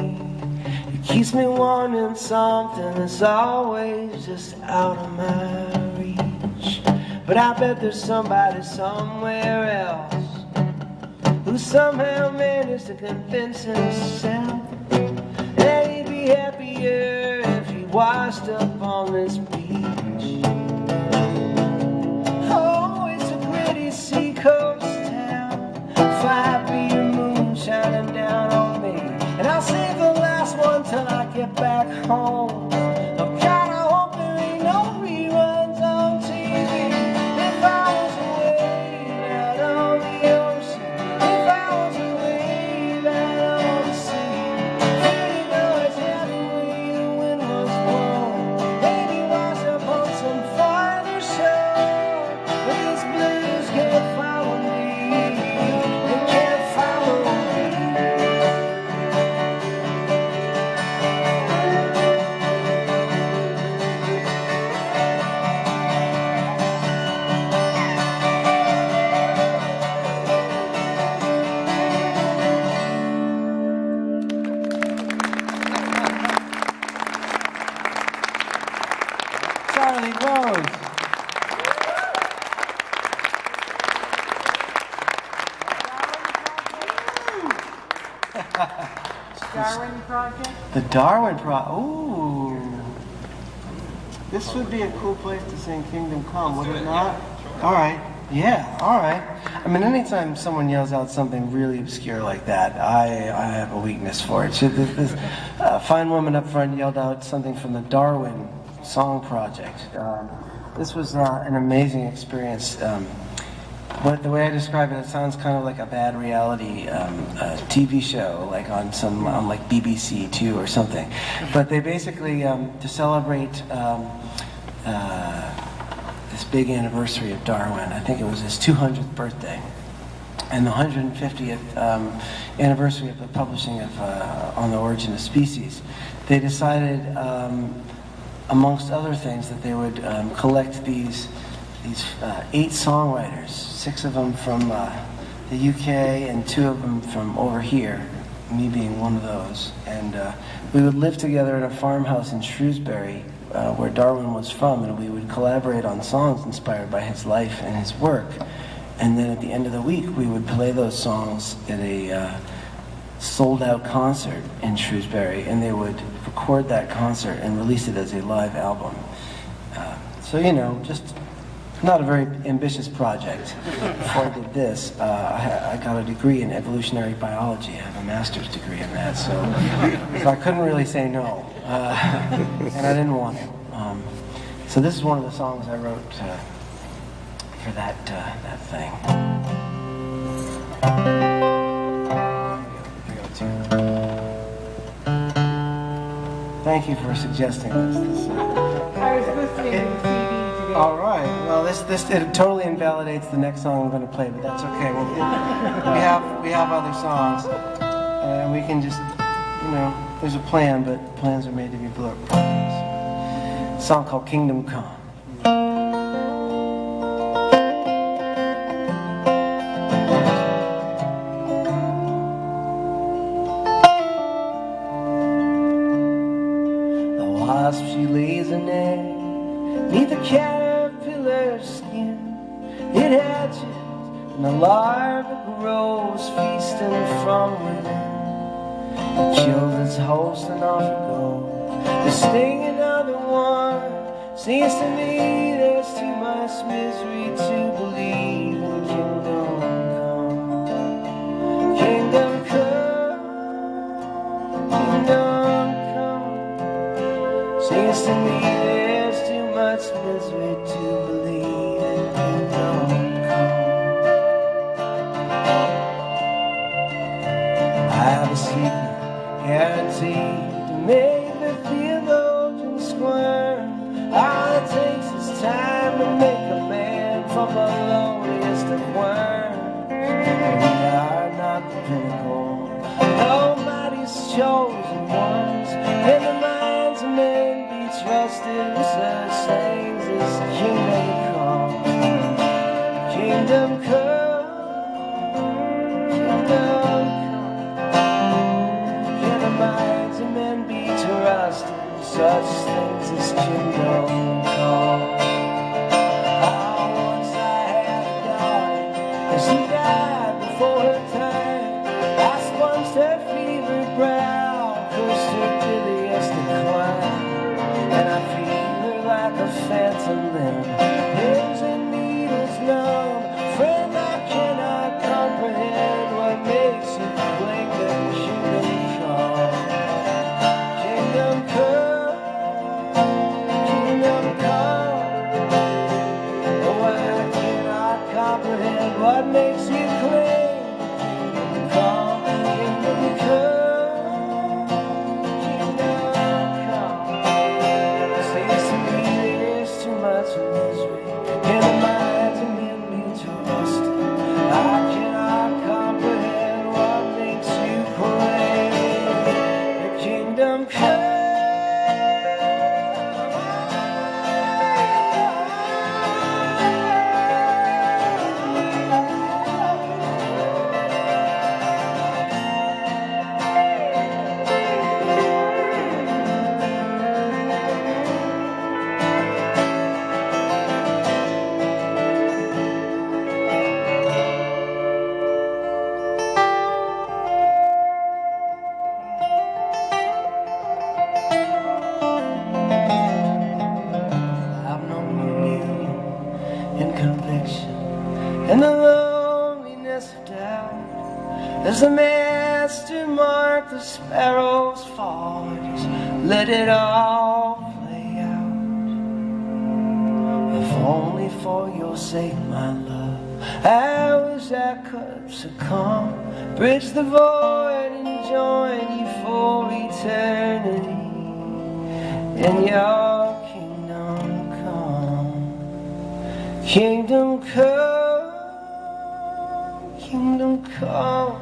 It keeps me wanting something that's always just out of my reach. But I bet there's somebody somewhere else who somehow managed to convince himself that he'd be happier if he washed up on this beach. Oh, it's a pretty seacoast town, 5 beer moon shining down on me, and I'll save the last one till I get back home. Oh God, I hope there ain't no reruns on TV. If I was a wave out on the ocean, if I was a wave out on the sea, free to go whichever way the wind was blowing, maybe wash up on some farther shore where these blues can't follow me. They can't follow me. Charlie Rose. Darwin Project? The Darwin Ooh. This would be a cool place to sing Kingdom Come, would it not? All right. Yeah, all right. I mean, anytime someone yells out something really obscure like that, I have a weakness for it. This fine woman up front yelled out something from the Darwin Song Project. This was an amazing experience. But the way I describe it, it sounds kind of like a bad reality TV show, like on like BBC Two or something. But they basically, to celebrate this big anniversary of Darwin. I think it was his 200th birthday. And the 150th anniversary of the publishing of On the Origin of Species. They decided, amongst other things, that they would collect these 8 songwriters, 6 of them from the UK and 2 of them from over here, me being one of those. And we would live together in a farmhouse in Shrewsbury, where Darwin was from, and we would collaborate on songs inspired by his life and his work. And then at the end of the week, we would play those songs at a sold-out concert in Shrewsbury, and they would record that concert and release it as a live album. So, you know, just not a very ambitious project. Before I did this, I got a degree in evolutionary biology. I have a master's degree in that, so I couldn't really say no, and I didn't want to. So this is one of the songs I wrote for that thing. Thank you for suggesting this. I was listening to the CD today. All right. Well, this it totally invalidates the next song I'm going to play, but that's okay. We have other songs, and we can just, you know, there's a plan, but plans are made to be broken. A song called Kingdom Come. She lays an egg neath a caterpillar's skin. It hatches and the larva grows, feasting from within. It kills its host and off it goes. The sting another one. Seems to me there's too much misery to believe in kingdom come. Kingdom come. Kingdom. Seems to me there's too much misery to believe in kingdom come. I have a secret guaranteed to make the theologian squirm. All it takes is time to make a man from the lowliest of worms. We are not the pinnacle, nobody's chosen ones. In the minds of men trusted in such things as kingdom come. Kingdom come. Kingdom come. Can the minds of men be trusted in such things as kingdom come? Once I had a daughter, and she died before her time. I sponged her fevered brow, cursed her bilious decline. And I feel her like a phantom limb, pins and needles numb. Friend, I cannot comprehend what makes you think that kingdom come. Kingdom come. Kingdom come. Oh, I cannot comprehend what makes you claim kingdom come. Kingdom come. Misery in the minds of men be trusted. I cannot comprehend what makes you claim the kingdom come. In the loneliness of doubt, as the master marked the sparrows fall, just let it all play out. If only for your sake, my love, I wish I could succumb, bridge the void and join you for eternity in your kingdom come. Kingdom come, kingdom come.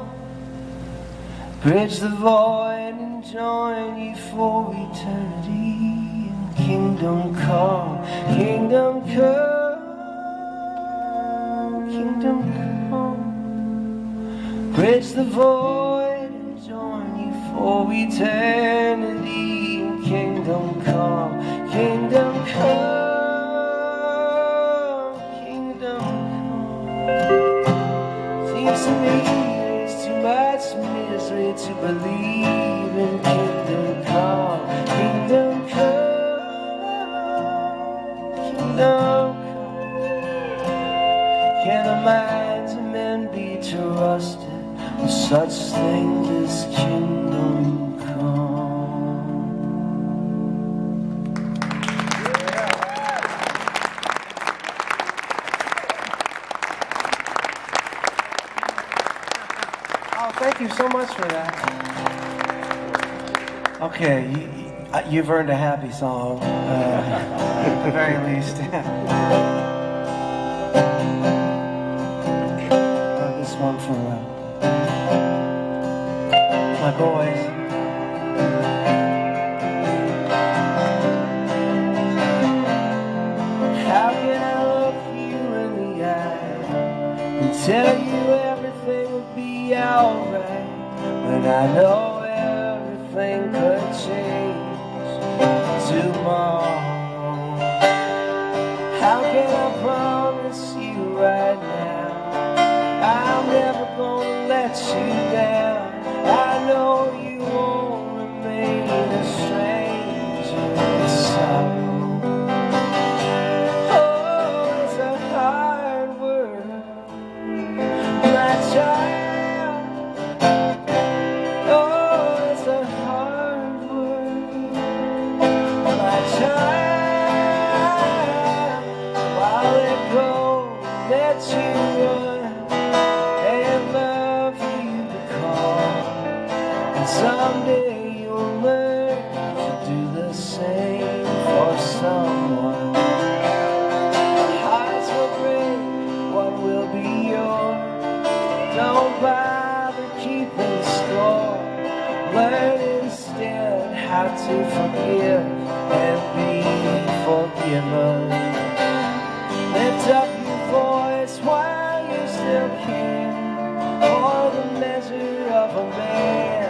Bridge the void and join you for eternity. And kingdom come, kingdom come, kingdom come. Bridge the void and join you for eternity. And kingdom come, kingdom come, kingdom come. Seems to me there's too much misery to believe in kingdom come, kingdom come, kingdom come. Can the minds of men be trusted with such things as kingdom come? Oh, thank you so much for that. Okay, you've earned a happy song, at the very least. This one for my boys. How can I look you in the eye and tell you everything will be alright when I know everything could change tomorrow? How can I promise you right now I'm never gonna let you down? I know you won't remain a stranger to sorrow. Oh, it's a hard world, my child. Oh, it's a hard world, my child. I'll let go, let you run, and love you to call. And someday you'll learn to do the same for someone. Hearts will break, what will be yours? Don't bother keeping score. Learn instead how to forgive and be forgiven. Lift up your voice while you still can. For the measure of a man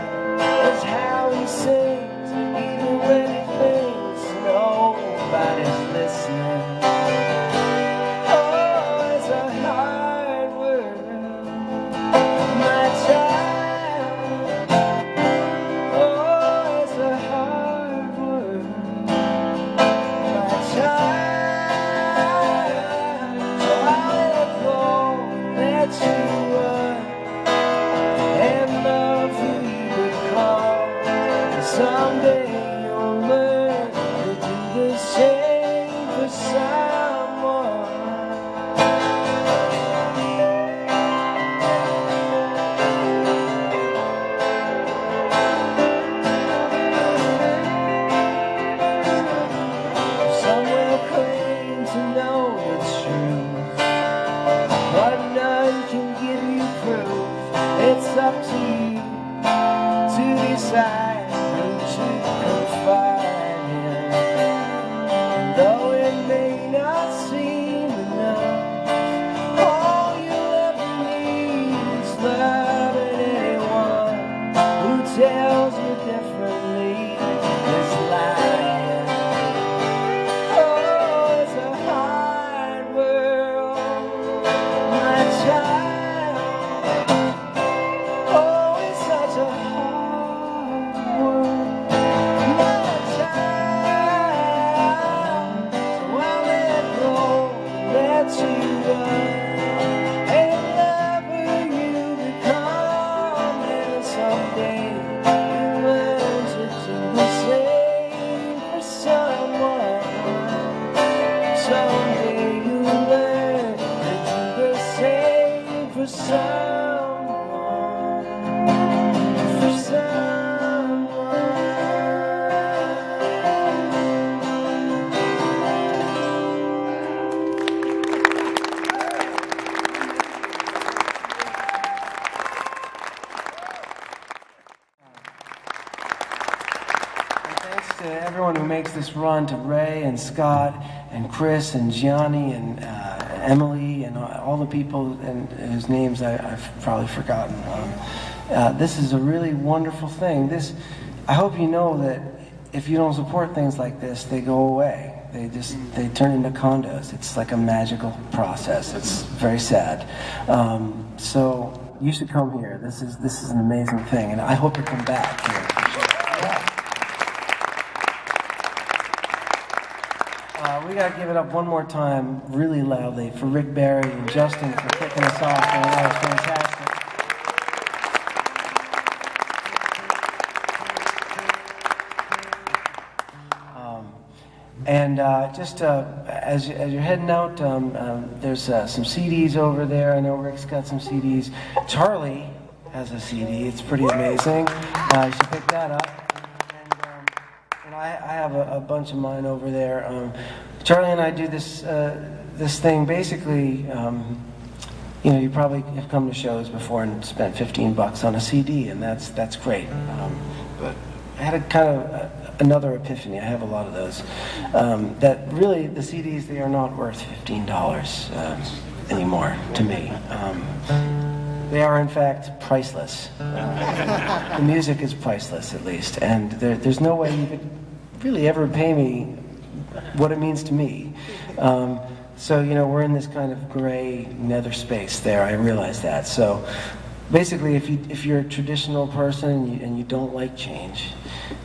is how he sings, even when he thinks nobody's listening. Oh, it's a hard world, my child. Oh, it's a hard world, my child. So I'll let go, let you run, and love who you become. And someday you'll learn to do the same for someone. Some will claim to know the truth, but none can give you proof. It's up to you to decide who to confide in. Though it may not seem enough, all you'll ever need is love, and anyone who tells you differently is lying. Oh, it's a hard world, my child. Oh, it's such a hard everyone who makes this run, to Ray and Scott and Chris and Gianni and Emily and all the people and whose names I've probably forgotten. This is a really wonderful thing. I hope you know that if you don't support things like this, they go away. They turn into condos. It's like a magical process. It's very sad. So you should come here. This is an amazing thing, and I hope you come back here. We got to give it up one more time, really loudly, for Rick Barry and Justin for kicking us off. And that was fantastic. As you're heading out, there's some CDs over there. I know Rick's got some CDs. Charlie has a CD. It's pretty amazing. You should pick that up. And I have a bunch of mine over there. Charlie and I do this thing. Basically, you probably have come to shows before and spent $15 on a CD, and that's great. But I had a kind of another epiphany. I have a lot of those. That really, the CDs, they are not worth $15 anymore to me. They are, in fact, priceless. The music is priceless, at least, and there's no way you could really ever pay me what it means to me. So, we're in this kind of gray nether space there. I realize that. So, basically, if you're a traditional person and you don't like change,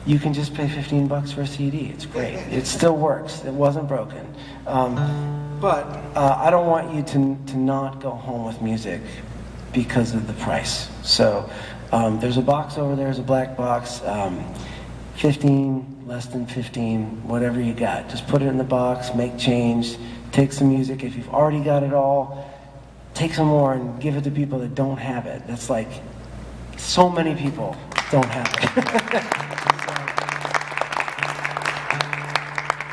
you can just pay $15 for a CD. It's great. It still works. It wasn't broken. But I don't want you to not go home with music because of the price. So there's a box over there. There's a black box. 15, less than 15, whatever you got. Just put it in the box, make change, take some music. If you've already got it all, take some more and give it to people that don't have it. That's like, so many people don't have it.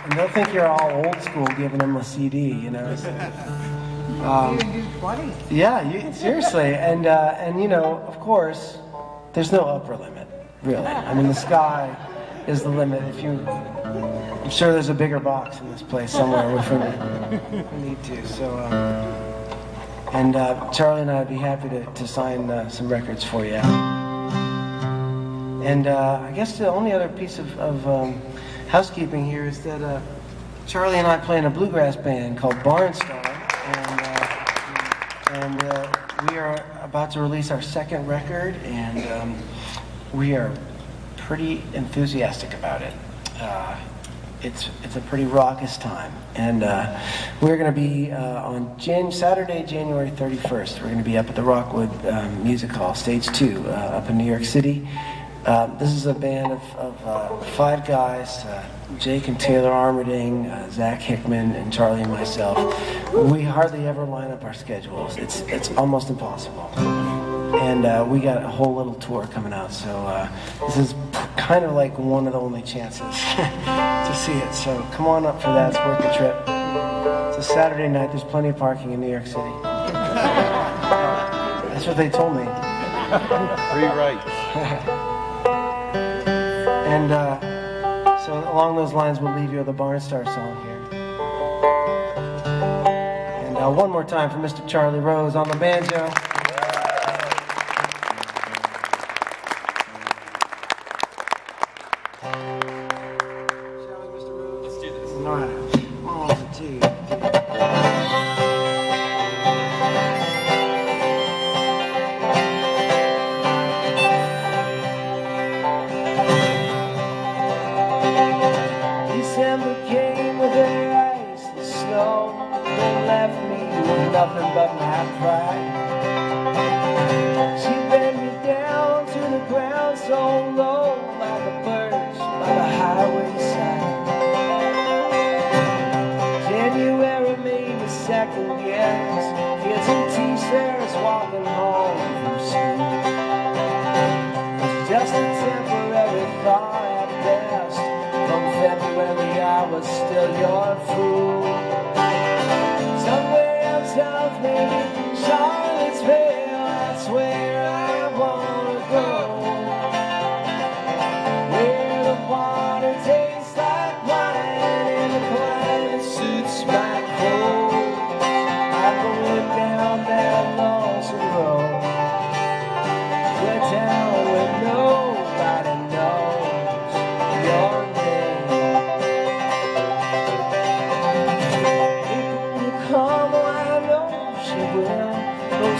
And they'll think you're all old school giving them a CD, You can do 20. Yeah, seriously. And of course, there's no upper limit, really. I mean, the sky is the limit. I'm sure there's a bigger box in this place somewhere if we need to. So, and Charlie and I would be happy to sign some records for you. And I guess the only other piece of housekeeping here is that Charlie and I play in a bluegrass band called Barnstar, and we are about to release our second record, and we are pretty enthusiastic about it. It's a pretty raucous time, and we're going to be on Saturday, January 31st. We're going to be up at the Rockwood Music Hall, Stage 2, up in New York City. This is a band of 5 guys, Jake and Taylor Armerding, Zach Hickman, and Charlie and myself. We hardly ever line up our schedules. It's almost impossible. And we got a whole little tour coming out, so this is kind of like one of the only chances to see it. So come on up for that. It's worth the trip. It's a Saturday night. There's plenty of parking in New York City. That's what they told me. Free rights. And so along those lines, we'll leave you with a Barnstar song here. And one more time for Mr. Charlie Rose on the banjo. Shall we, Mr. Rose? Let's do this. All right. 1, 2. December came with her ice and snow, then left me with nothing but my pride. She bent me down to the ground so low, like a birch by the highway side. January made me second guess. Kids and t-shirts walking home from school. It's just a temporary thought at best. From February I was still your fool. Somewhere tells me Charlottesville, that's where I wanna go. Where the water tastes like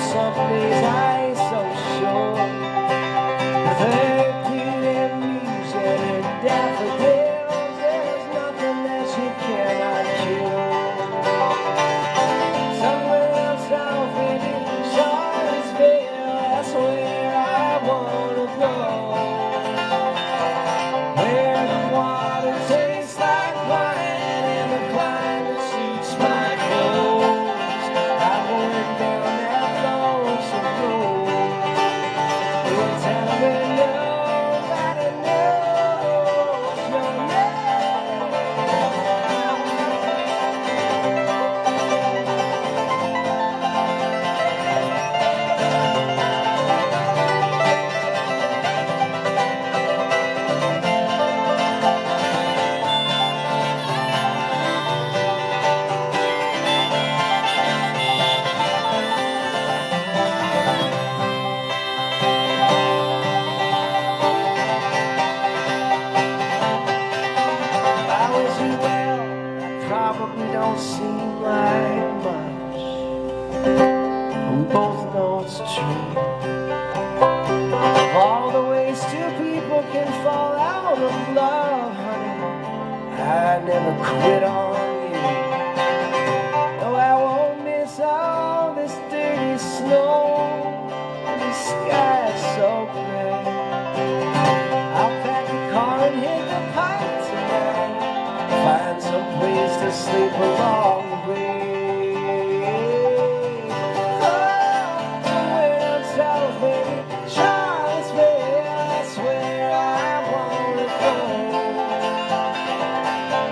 some days I ain't so sure. With her peeling leaves and her daffodils, there's nothing that she cannot cure. Somewhere south in Charlottesville, that's where I wanna go. Where the water tastes like wine and the climate suits my clothes. I'm going down that lonesome road to a town where nobody knows your name. If I was you, well, I probably don't seem like much, but we both know it's true. Of all the ways two people can fall out of love, honey, I never quit on you. No, I won't miss all this dirty snow and the sky is so gray. I'll pack the car and hit the pike tonight, find some place to sleep along the way. Oh, somewhere down south, baby, Charlottesville, that's where I wanna go.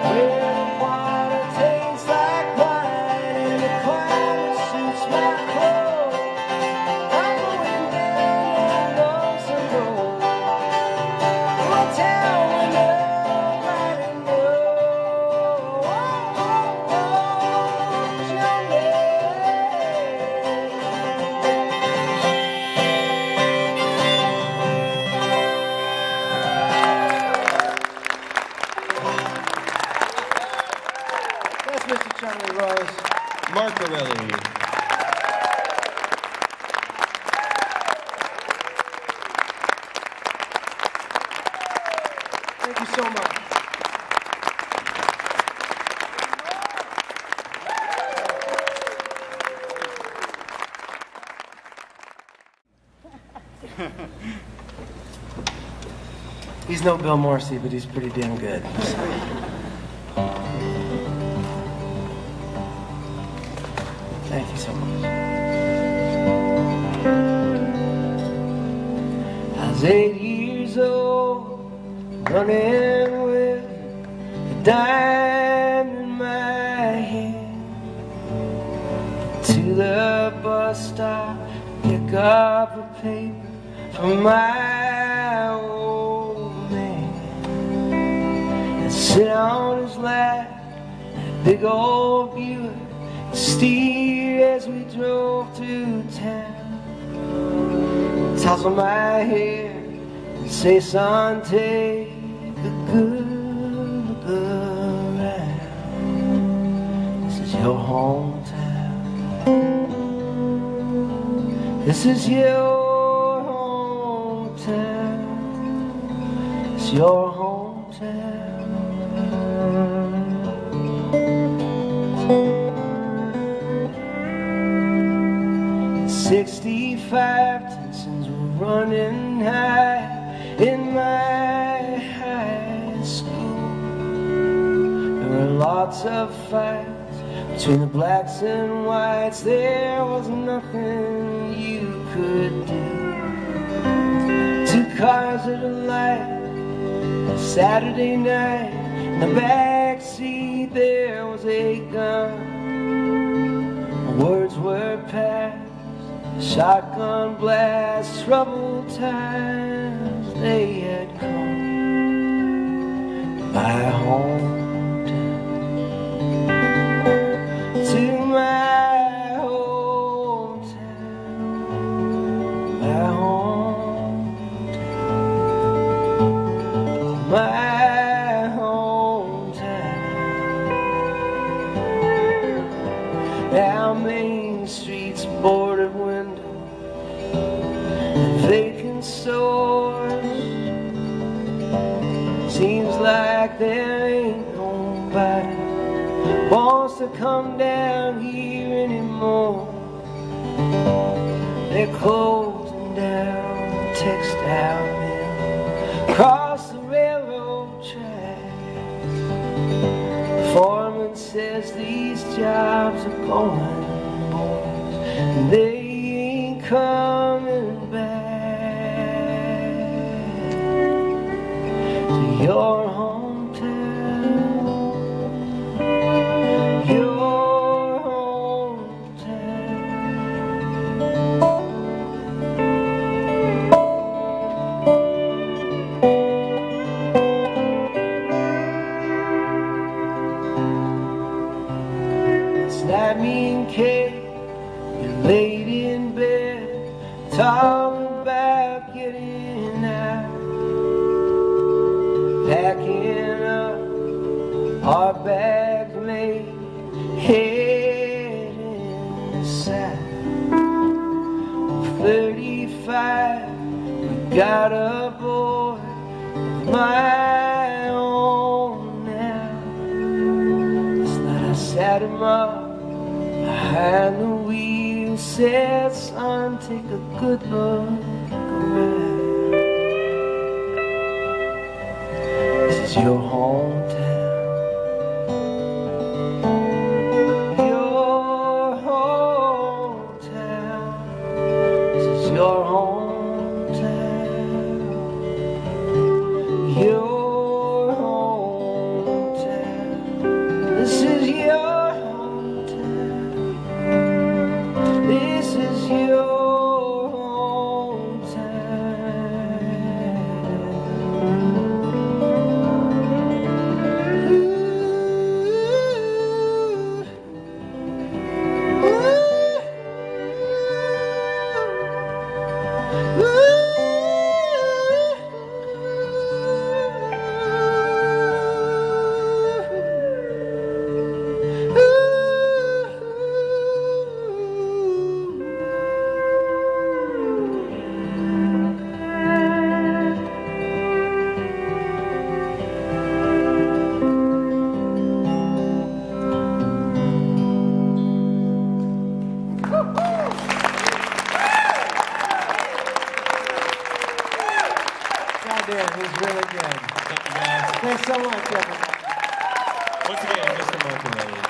Where the water tastes like wine and the climate suits my clothes. I'm going down that lonesome road, a town where nobody knows your name. That's Mr. Charlie Rose. Mark Erelli. Thank you so much. He's no Bill Morrissey, but he's pretty damn good. Thank you so much. I was 8 years old, running with a dime in my hand to the bus stop, pick up a paper from my old man and sit on his lap, that big old Buick, steer as we drove through town, tousle my hair and say, son, take a good look around. This is your hometown. This is your hometown. It's your hometown. 65 Texans were running high in my high school. There were lots of fights between the blacks and whites. There was nothing you could do. 2 cars at a light, a Saturday night. In the back seat there was a gun. Words were passed, shotgun blast, troubled times they had come to my hometown, to my hometown, my hometown, my hometown. Now Main Street's boarded windows, like there ain't nobody wants to come down here anymore. They're closing down the textile mill across the railroad tracks. The foreman says these jobs are going, boys, and they ain't coming back to your hometown, your hometown. It's not me and Kate, you're laid in bed, talking about getting out, packing up our bags made, heading south. 35, we got a boy of my own now. Last night I sat him up behind the wheel, said, son, take a good look around. This is your hometown, your hometown. This is your hometown, your hometown. This is your hometown. This is your It was really good. Thank you, guys. Thanks so much, everybody. Once again, Mr. Martinelli.